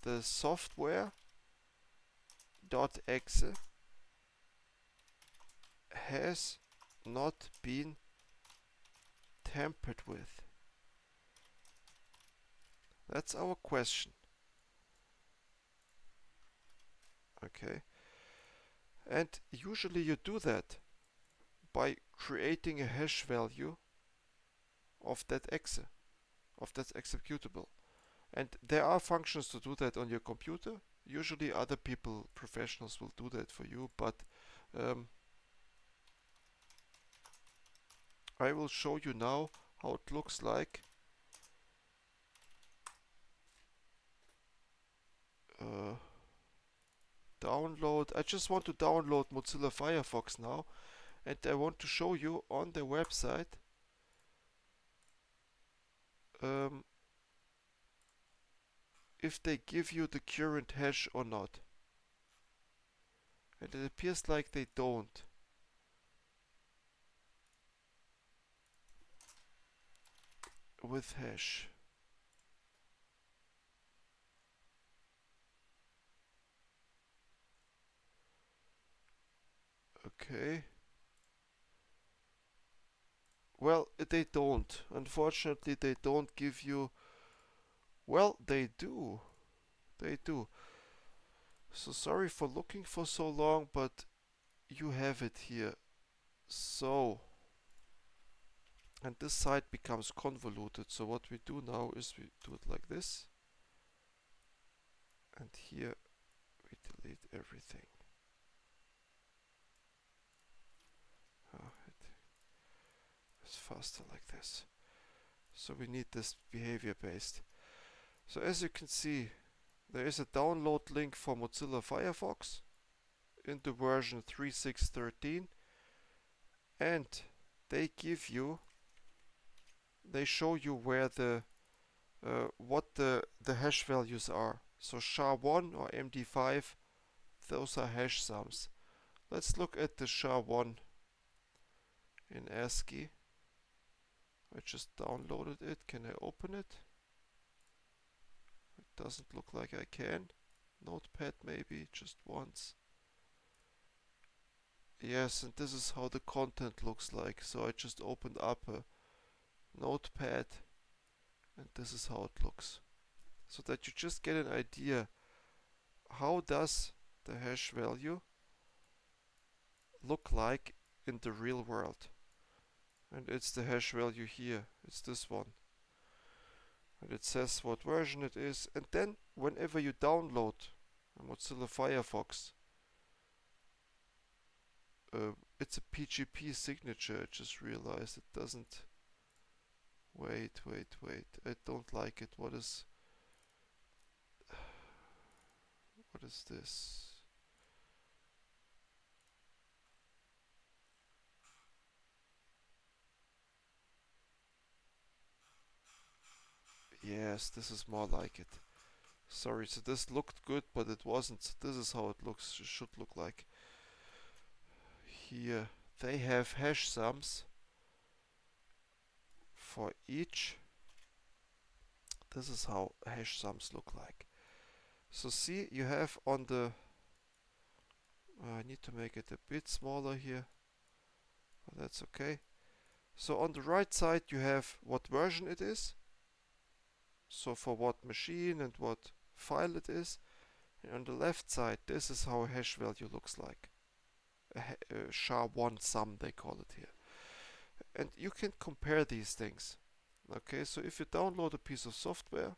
S1: the software.exe has not been tampered with? That's our question. Okay. And usually you do that by creating a hash value of that exe, of that executable. And there are functions to do that on your computer. Usually other people, professionals, will do that for you, but I will show you now how it looks like. Download. I just want to download Mozilla Firefox now, And I want to show you on their website um, if they give you the current hash or not. And it appears like they don't. With hash. Okay. Well, they don't. Unfortunately, they don't give you. Well, they do. They do. So sorry for looking for so long, but you have it here. So, and this site becomes convoluted. So what we do now is we do it like this. And here we delete everything. Oh, it's faster like this. So we need this behavior based. So as you can see, there is a download link for Mozilla Firefox in the version 3.6.13, and they show you where what the hash values are. So SHA-1 or MD5, those are hash sums. Let's look at the SHA-1 in ASCII. I just downloaded it. Can I open it? It doesn't look like I can. Notepad maybe, just once. Yes, and this is how the content looks like. So I just opened up a notepad and this is how it looks. So that you just get an idea, how does the hash value look like in the real world. And it's the hash value here, it's this one. And it says what version it is, and then whenever you download Mozilla Firefox, it's a PGP signature. I just realized it doesn't. Wait. I don't like it. What is this? Yes, this is more like it. Sorry, so this looked good, but it wasn't. So this is how it looks. It should look like. Here, they have hash sums for each. This is how hash sums look like. So see, you have on the. I need to make it a bit smaller here. But that's okay. So on the right side, you have what version it is. So for what machine and what file it is. And on the left side, this is how a hash value looks like. A SHA-1 sum, they call it here. And you can compare these things. Okay, so if you download a piece of software,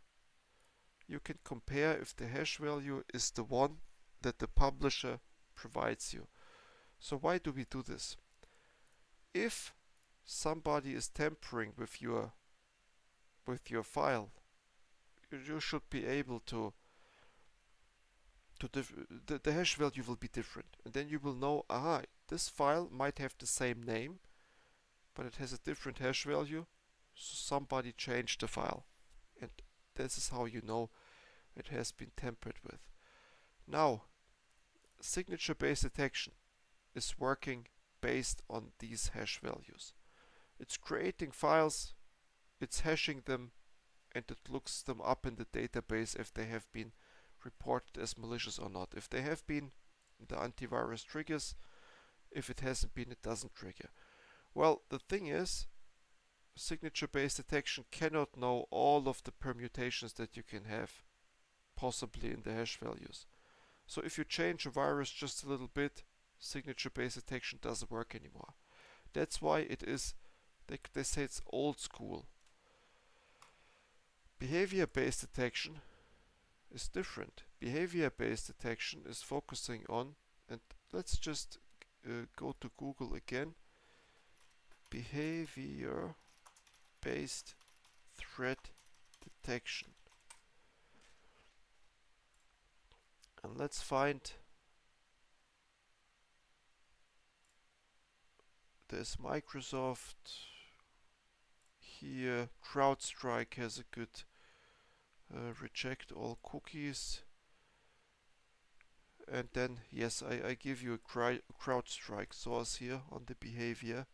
S1: you can compare if the hash value is the one that the publisher provides you. So why do we do this? If somebody is tampering with your file, you should be able to the hash value will be different, and then you will know, aha, this file might have the same name, but it has a different hash value, so somebody changed the file, and this is how you know it has been tampered with. Now, signature-based detection is working based on these hash values. It's creating files, it's hashing them, and it looks them up in the database if they have been reported as malicious or not. If they have been, the antivirus triggers. If it hasn't been, it doesn't trigger. Well, the thing is, signature-based detection cannot know all of the permutations that you can have possibly in the hash values. So if you change a virus just a little bit, signature-based detection doesn't work anymore. That's why it is, they say it's old school. Behavior-based detection is different. Behavior-based detection is focusing on, and let's just go to Google again, behavior-based threat detection. And let's find there's Microsoft. Here, CrowdStrike has a good reject all cookies. And then, yes, I give you a CrowdStrike source here on the behavior.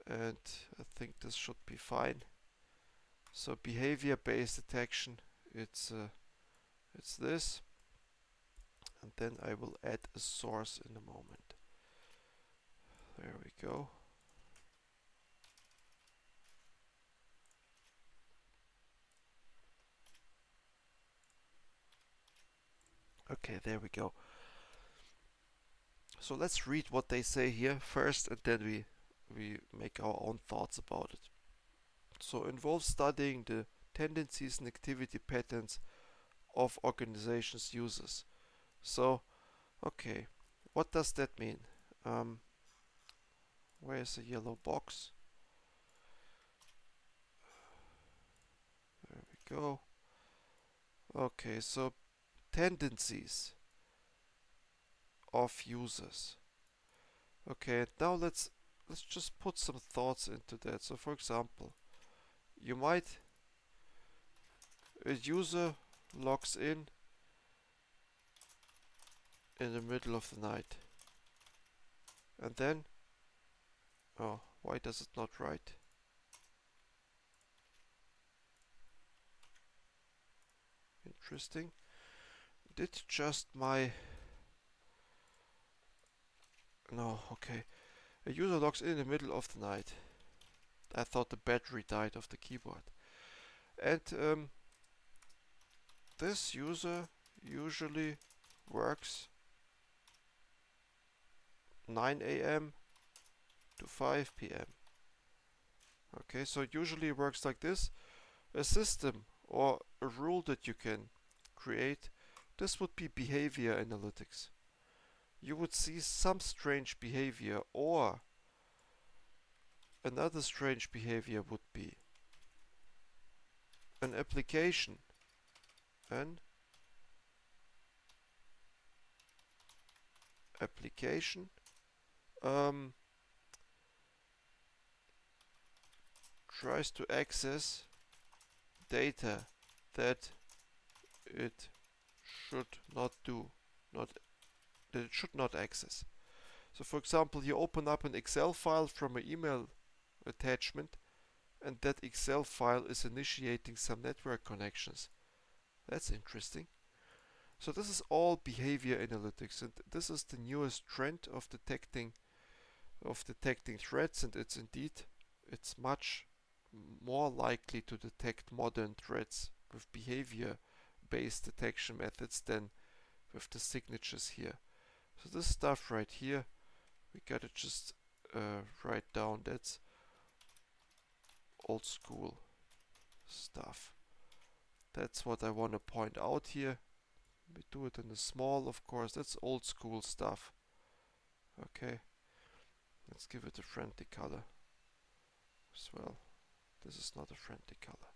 S1: And I think this should be fine. So behavior-based detection, it's this. And then I will add a source in a moment. There we go. Okay, there we go. So let's read what they say here first, and then we make our own thoughts about it. So involves studying the tendencies and activity patterns of organizations' users. So, okay, what does that mean? Where's the yellow box? There we go. Okay, so tendencies of users. Okay, now let's just put some thoughts into that. So for example, you might a user logs in the middle of the night, and then oh, why does it not write? Interesting. Did just my no, okay. A user logs in the middle of the night. I thought the battery died of the keyboard. And this user usually works 9 a.m. to 5 p.m. Okay, so it usually works like this. A system or a rule that you can create, this would be behavior analytics. You would see some strange behavior, or another strange behavior would be an application. An application tries to access data that it should not do, not that it should not access. So for example, you open up an Excel file from an email attachment, and that Excel file is initiating some network connections. That's interesting. So this is all behavior analytics, and this is the newest trend of detecting threats, and it's much more likely to detect modern threats with behavior based detection methods than with the signatures here. So this stuff right here, we gotta just write down. That's old school stuff. That's what I want to point out here. We do it in a small, of course. That's old school stuff. Okay, let's give it a friendly color as well. This is not a friendly color.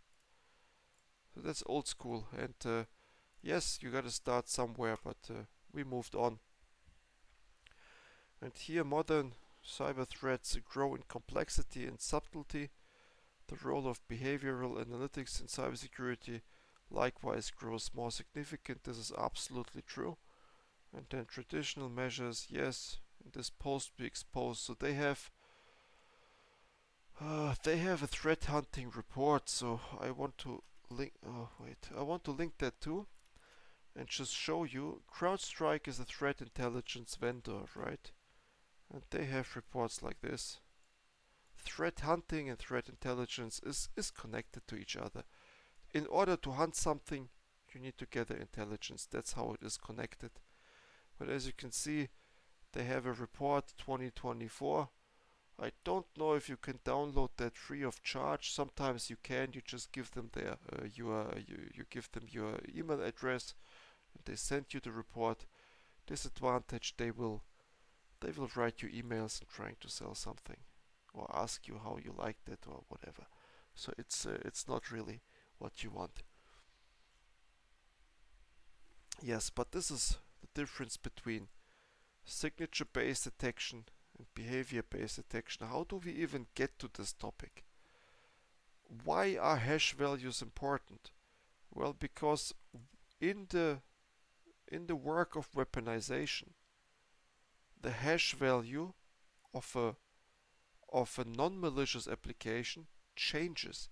S1: So that's old school, and yes, you gotta start somewhere, but we moved on. And here modern cyber threats grow in complexity and subtlety. The role of behavioral analytics in cybersecurity likewise grows more significant. This is absolutely true. And then traditional measures, yes, in this post we expose. So they have a threat hunting report. So I want to link. Oh wait, I want to link that too, and just show you. CrowdStrike is a threat intelligence vendor, right? And they have reports like this. Threat hunting and threat intelligence is connected to each other. In order to hunt something, you need to gather intelligence. That's how it is connected. But as you can see, they have a report 2024. I don't know if you can download that free of charge. Sometimes you can. You just give them you give them your email address, and they send you the report. Disadvantage: they will write you emails and trying to sell something, or ask you how you liked it or whatever. So it's not really what you want. Yes, but this is the difference between signature-based detection and behavior-based detection. How do we even get to this topic? Why are hash values important? Well, because in the work of weaponization, the hash value of a non-malicious application changes,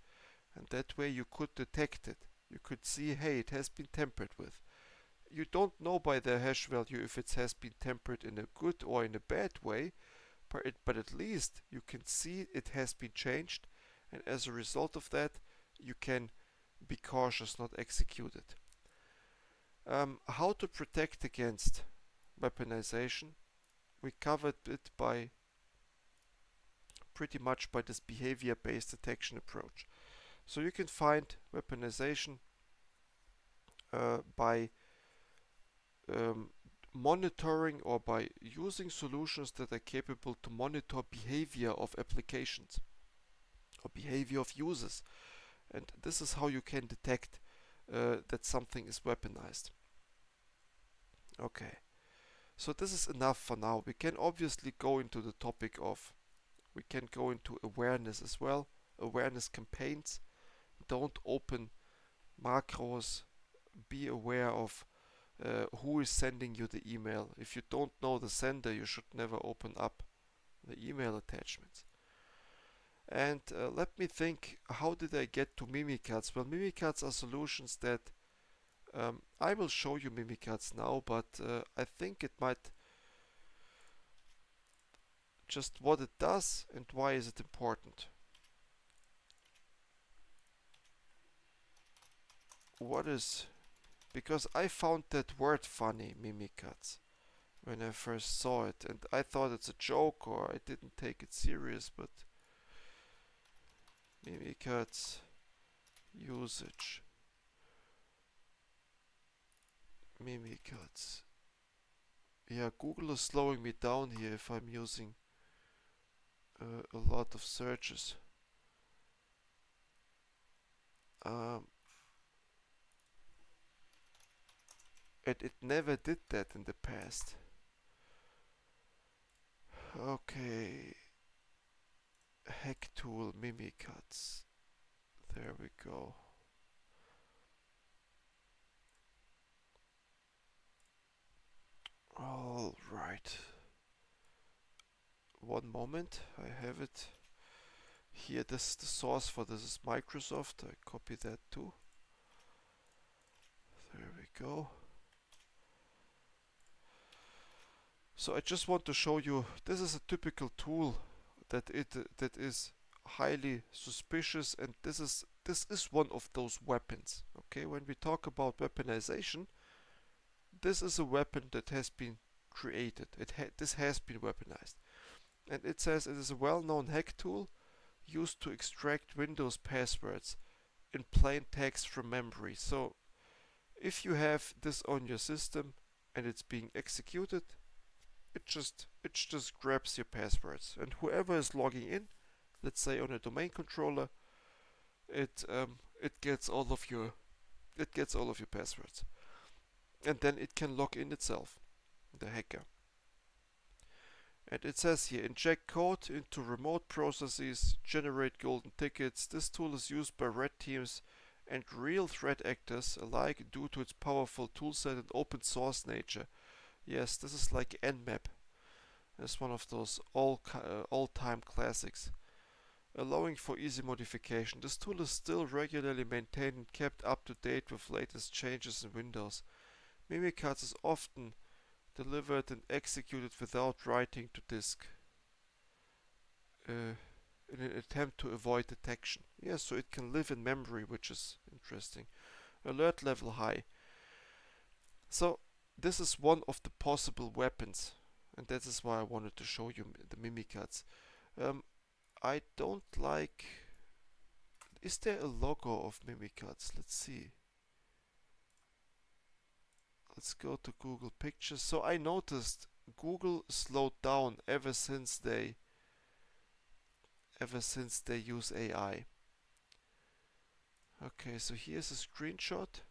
S1: and that way you could detect it. You could see, hey, it has been tampered with. You don't know by the hash value if it has been tampered in a good or in a bad way, but at least you can see it has been changed, and as a result of that, you can be cautious, not execute it. How to protect against weaponization? We covered it by pretty much by this behavior-based detection approach. So you can find weaponization by monitoring or by using solutions that are capable to monitor behavior of applications or behavior of users. And this is how you can detect that something is weaponized. Okay, so this is enough for now. We can obviously go into the topic of, we can go into awareness as well, awareness campaigns. Don't open macros, be aware of who is sending you the email. If you don't know the sender, you should never open up the email attachments. And let me think, how did I get to Mimikatz? Well, Mimikatz are solutions that I will show you Mimikatz now, but I think it might just what it does and why is it important. What is, because I found that word funny, Mimikatz, when I first saw it, and I thought it's a joke or I didn't take it serious, but Mimikatz usage. Mimikatz. Yeah, Google is slowing me down here if I'm using a lot of searches. It never did that in the past. Okay. Hack tool Mimikatz. There we go. All right. One moment, I have it. Here, this is the source for this is Microsoft. I copy that too. There we go. So I just want to show you, this is a typical tool that is highly suspicious, and this is one of those weapons. Okay, when we talk about weaponization, this is a weapon that has been created. This has been weaponized, and it says it is a well-known hack tool used to extract Windows passwords in plain text from memory. So if you have this on your system and it's being executed, it just grabs your passwords, and whoever is logging in, let's say on a domain controller, it gets all of your passwords, and then it can log in itself, the hacker. And it says here, inject code into remote processes, generate golden tickets. This tool is used by red teams and real threat actors alike due to its powerful toolset and open source nature. Yes, this is like Nmap. It's one of those all-time classics. Allowing for easy modification. This tool is still regularly maintained and kept up to date with latest changes in Windows. Mimikatz is often delivered and executed without writing to disk in an attempt to avoid detection. Yes, so it can live in memory, which is interesting. Alert level high. So this is one of the possible weapons, and that is why I wanted to show you the Mimikatz. I don't like... Is there a logo of Mimikatz? Let's see. Let's go to Google Pictures. So I noticed Google slowed down ever since they use AI. Okay, so here's a screenshot,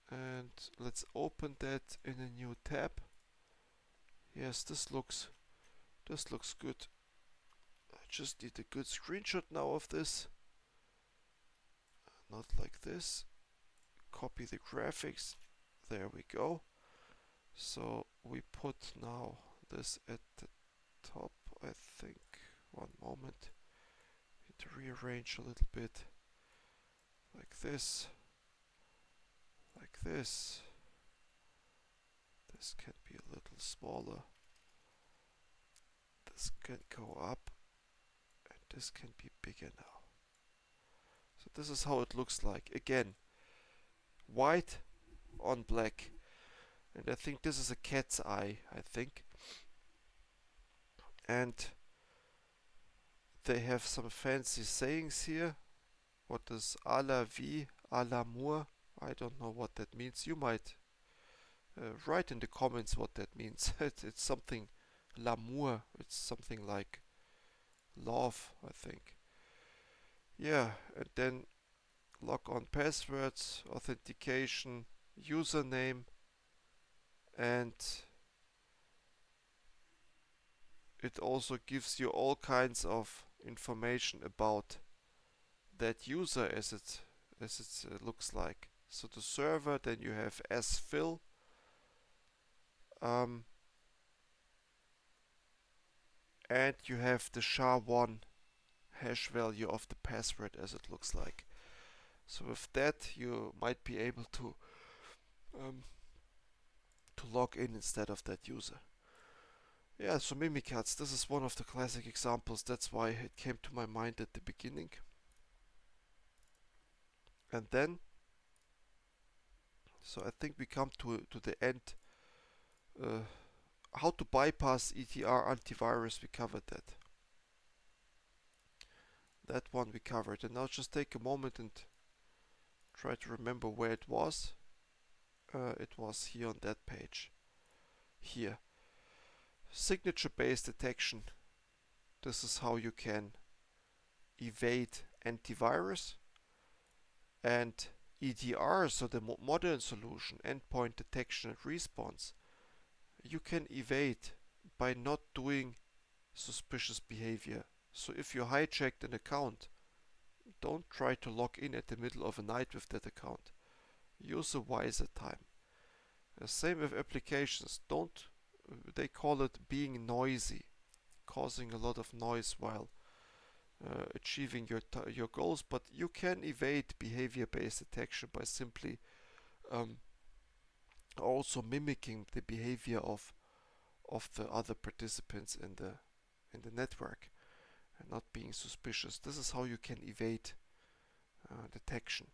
S1: and let's open that in a new tab. Yes, this looks This looks good. I just need a good screenshot now of this. Not like this. Copy the graphics. There we go. So we put now this at the top, I think. One moment. Need to rearrange a little bit. Like this. Like this. This can be a little smaller. This can go up. And this can be bigger now. So this is how it looks like. Again, white on black. And I think this is a cat's eye, I think. And they have some fancy sayings here. What is à la vie, à l'amour? I don't know what that means. You might write in the comments what that means. It's something, l'amour. It's something like love, I think. Yeah, and then log on passwords, authentication, username, and it also gives you all kinds of information about that user as it looks like. So the server, then you have sfill, and you have the SHA-1 hash value of the password as it looks like. So with that you might be able to log in instead of that user. Yeah, so Mimikatz, this is one of the classic examples. That's why it came to my mind at the beginning. And then, so I think we come to the end. How to bypass ETR antivirus, we covered that. That one we covered. And now just take a moment and try to remember where it was. It was here on that page. Here. Signature-based detection. This is how you can evade antivirus. And EDR, so the modern solution, endpoint detection and response, you can evade by not doing suspicious behavior. So if you hijacked an account, don't try to log in at the middle of the night with that account. Use a wiser time. Same with applications. They call it being noisy, causing a lot of noise while achieving your goals, but you can evade behavior-based detection by simply also mimicking the behavior of the other participants in the network and not being suspicious. This is how you can evade detection.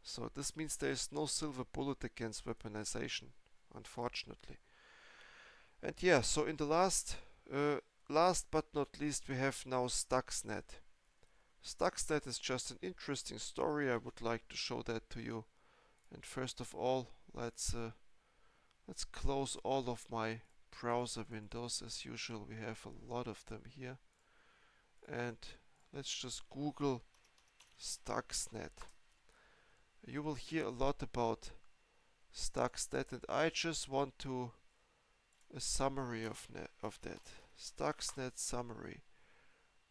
S1: So this means there is no silver bullet against weaponization, unfortunately. And yeah, so in the last but not least, we have now Stuxnet. Stuxnet is just an interesting story. I would like to show that to you. And first of all, let's close all of my browser windows. As usual, we have a lot of them here. And let's just Google Stuxnet. You will hear a lot about Stuxnet, and I just want to a summary of that. Stuxnet summary.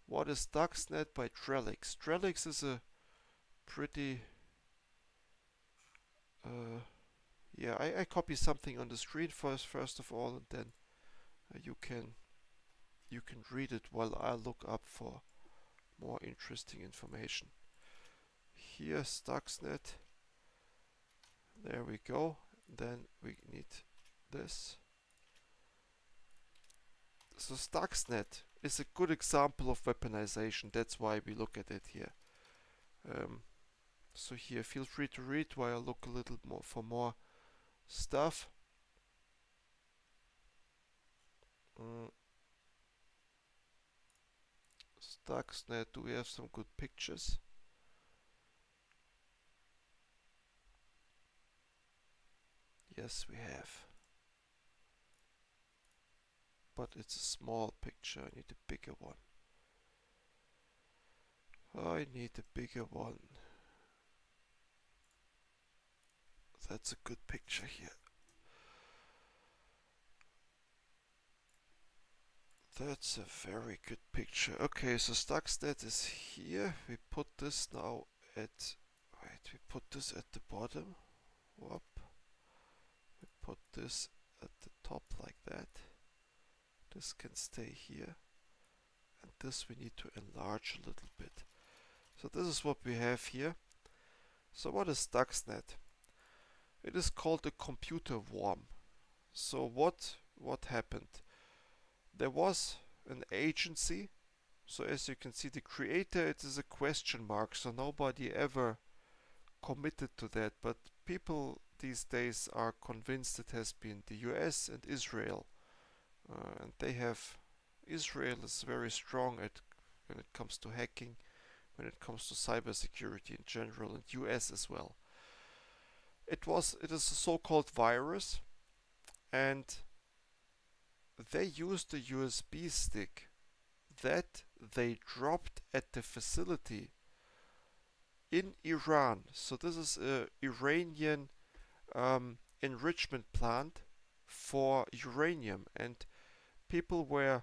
S1: What is Stuxnet by Trellix? Trellix is a pretty yeah, I copy something on the screen first of all, and then you can read it while I look up for more interesting information. Here, Stuxnet. There we go. Then we need this. So Stuxnet is a good example of weaponization. That's why we look at it here. So here, feel free to read while I look a little more for more stuff. Stuxnet, do we have some good pictures? Yes, we have. But it's a small picture. I need a bigger one. I need a bigger one. That's a good picture here. That's a very good picture. Okay, so Stuxnet is here. We put this now at... Wait, we put this at the bottom. Whoop. We put this at the top like that. This can stay here. And this we need to enlarge a little bit. So this is what we have here. So what is Stuxnet? It is called a computer worm. So what happened? There was an agency. So as you can see, the creator, it is a question mark, so nobody ever committed to that, but people these days are convinced it has been the US and Israel. And they have, Israel is very strong at when it comes to hacking, when it comes to cybersecurity in general, and US as well. It is a so-called virus, and they used a USB stick that they dropped at the facility in Iran. So this is a Iranian enrichment plant for uranium, and people were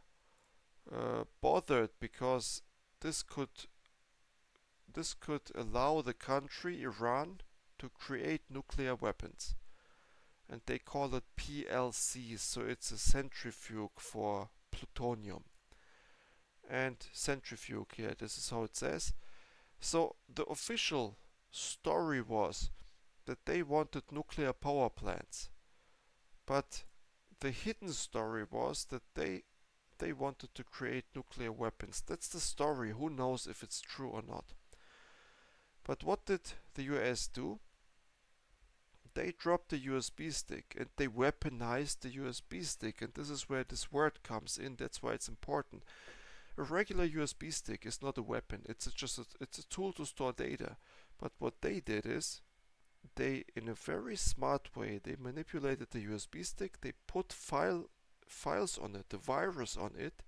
S1: bothered because this could allow the country Iran to create nuclear weapons, and they call it PLCs. So it's a centrifuge for plutonium. And centrifuge, yeah, this is how it says. So the official story was that they wanted nuclear power plants, but the hidden story was that they wanted to create nuclear weapons. That's the story. Who knows if it's true or not? But what did the US do? They dropped the USB stick and they weaponized the USB stick, and this is where this word comes in. That's why it's important. A regular USB stick is not a weapon. It's a tool to store data. But what they did is they, in a very smart way, they manipulated the USB stick. They put files on it, the virus on it,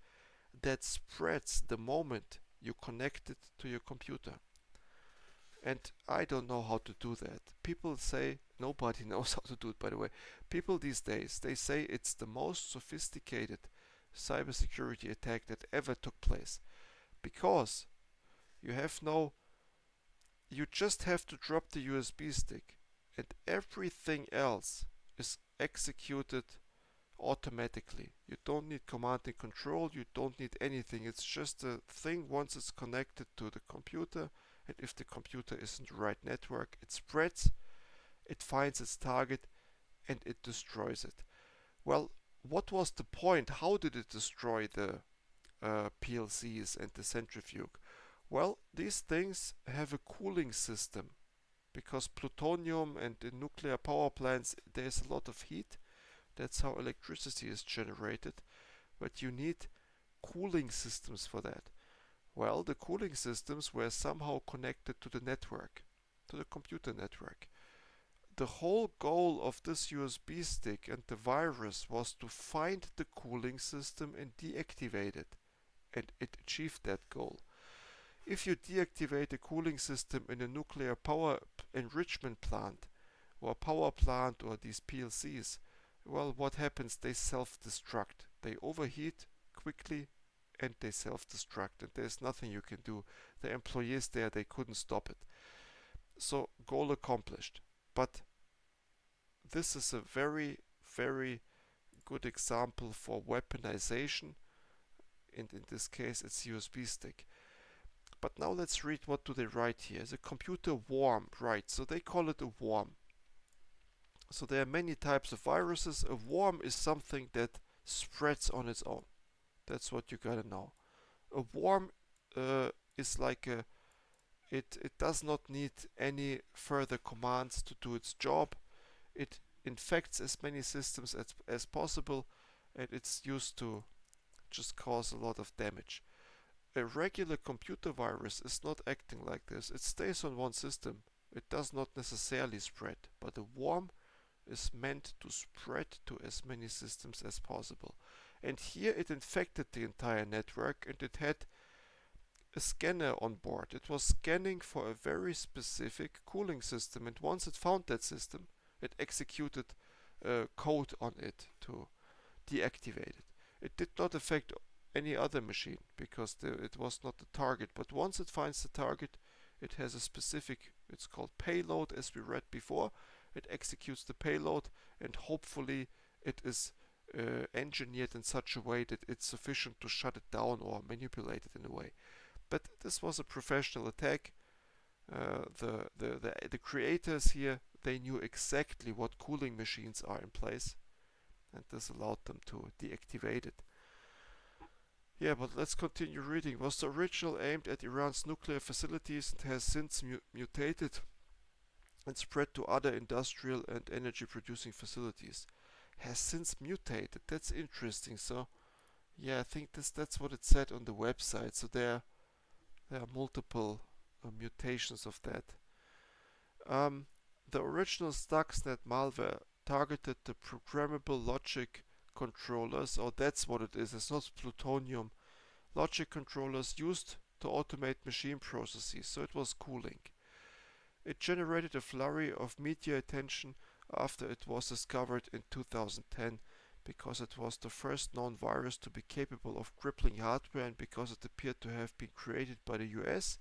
S1: that spreads the moment you connect it to your computer. And I don't know how to do that. People say, nobody knows how to do it, by the way. People these days, they say it's the most sophisticated cybersecurity attack that ever took place, because you just have to drop the USB stick and everything else is executed automatically. You don't need command and control, you don't need anything. It's just a thing. Once it's connected to the computer, and if the computer isn't the right network, it spreads, it finds its target, and it destroys it. Well, what was the point? How did it destroy the PLCs and the centrifuge? Well, these things have a cooling system, because plutonium and in nuclear power plants there's a lot of heat. That's how electricity is generated, but you need cooling systems for that. Well, the cooling systems were somehow connected to the network, to the computer network. The whole goal of this USB stick and the virus was to find the cooling system and deactivate it, and it achieved that goal. If you deactivate a cooling system in a nuclear power enrichment plant, or power plant, or these PLCs, well, what happens? They self-destruct. They overheat quickly and they self-destruct, and there's nothing you can do. The employees there, they couldn't stop it. So, goal accomplished. But this is a very, very good example for weaponization, and in this case it's USB stick. But now let's read what do they write here. The computer worm, right? So they call it a worm. So there are many types of viruses. A worm is something that spreads on its own. That's what you gotta know. A worm is like it does not need any further commands to do its job. It infects as many systems as possible, and it's used to just cause a lot of damage. A regular computer virus is not acting like this. It stays on one system. It does not necessarily spread, but a worm is meant to spread to as many systems as possible. And here it infected the entire network, and it had a scanner on board. It was scanning for a very specific cooling system, and once it found that system, it executed code on it to deactivate it. It did not affect any other machine because it was not the target. But once it finds the target, it has a specific, it's called payload, as we read before. It executes the payload, and hopefully it is engineered in such a way that it's sufficient to shut it down or manipulate it in a way. But this was a professional attack. The creators here, they knew exactly what cooling machines are in place, and this allowed them to deactivate it. Yeah, but let's continue reading. Was the original aimed at Iran's nuclear facilities and has since mutated and spread to other industrial and energy producing facilities. Has since mutated. That's interesting. So, yeah, I think that's what it said on the website. So there are multiple mutations of that. The original Stuxnet malware targeted the programmable logic controllers, or that's what it is. It's not plutonium. Logic controllers used to automate machine processes, so it was cooling. It generated a flurry of media attention after it was discovered in 2010 because it was the first known virus to be capable of crippling hardware and because it appeared to have been created by the US,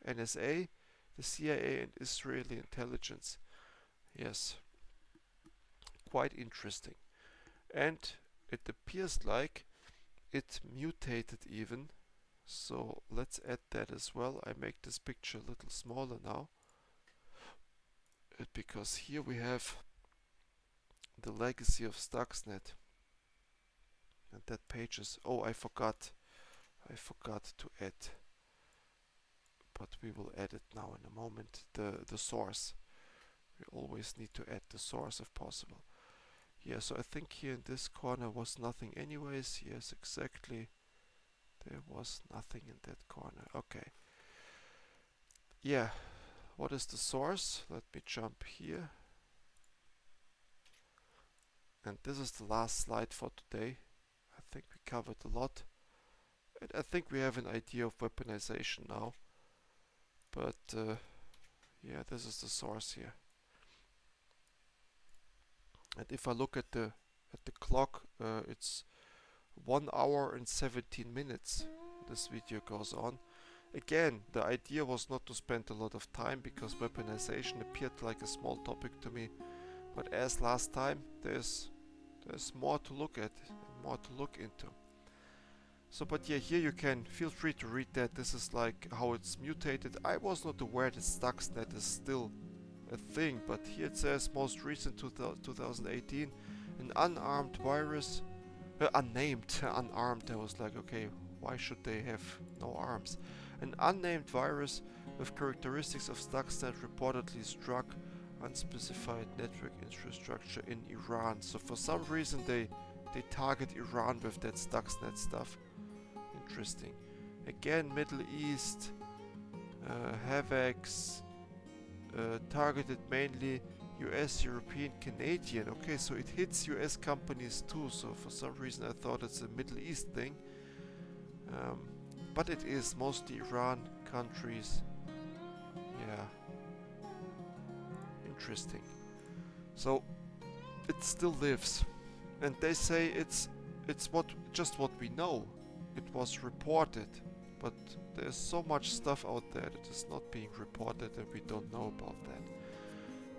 S1: NSA, the CIA and Israeli intelligence. Yes, quite interesting. And it appears like it mutated even. So let's add that as well. I make this picture a little smaller now. Because here we have the legacy of Stuxnet. And that page is, oh, I forgot to add, but we will add it now in a moment, the source. We always need to add the source if possible. Yeah, so I think here in this corner was nothing anyways. Yes, exactly. There was nothing in that corner. Okay. Yeah, what is the source? Let me jump here. And this is the last slide for today. I think we covered a lot. And I think we have an idea of weaponization now. But yeah, this is the source here. And if I look at the clock, it's 1 hour and 17 minutes this video goes on. Again, the idea was not to spend a lot of time because weaponization appeared like a small topic to me. But as last time, there's more to look at and more to look into. So, but yeah, here you can feel free to read that. This is like how it's mutated. I was not aware that Stuxnet is still a thing, but here it says most recent 2018, an unarmed virus, unnamed, unarmed. I was like, okay, why should they have no arms? An unnamed virus with characteristics of Stuxnet reportedly struck unspecified network infrastructure in Iran. So for some reason they target Iran with that Stuxnet stuff. Interesting. Again, Middle East, Havocs, targeted mainly US, European, Canadian. Okay, so it hits US companies too. So for some reason I thought it's a Middle East thing. But it is mostly Iran countries. Yeah. Interesting. So it still lives. And they say it's just what we know. It was reported. But there's so much stuff out there that is not being reported and we don't know about that.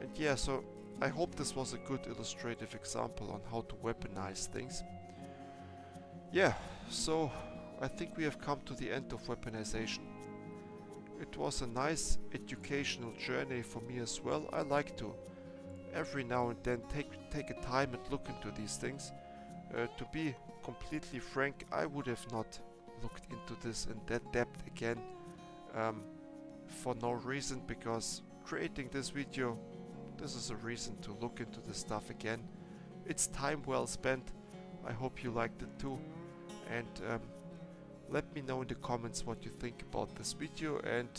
S1: And yeah, so I hope this was a good illustrative example on how to weaponize things. Yeah, so I think we have come to the end of weaponization. It was a nice educational journey for me as well. I like to every now and then take a time and look into these things. To be completely frank, I would have not looked into this in that depth again for no reason, because creating this video, this is a reason to look into this stuff again. It's time well spent. I hope you liked it too, and let me know in the comments what you think about this video, and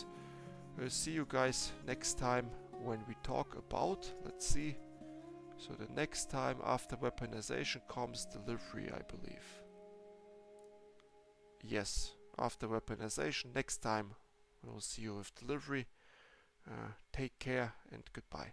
S1: see you guys next time when we talk about, let's see, so the next time after weaponization comes delivery, I believe. Yes, after weaponization, next time we'll see you with delivery. Take care and goodbye.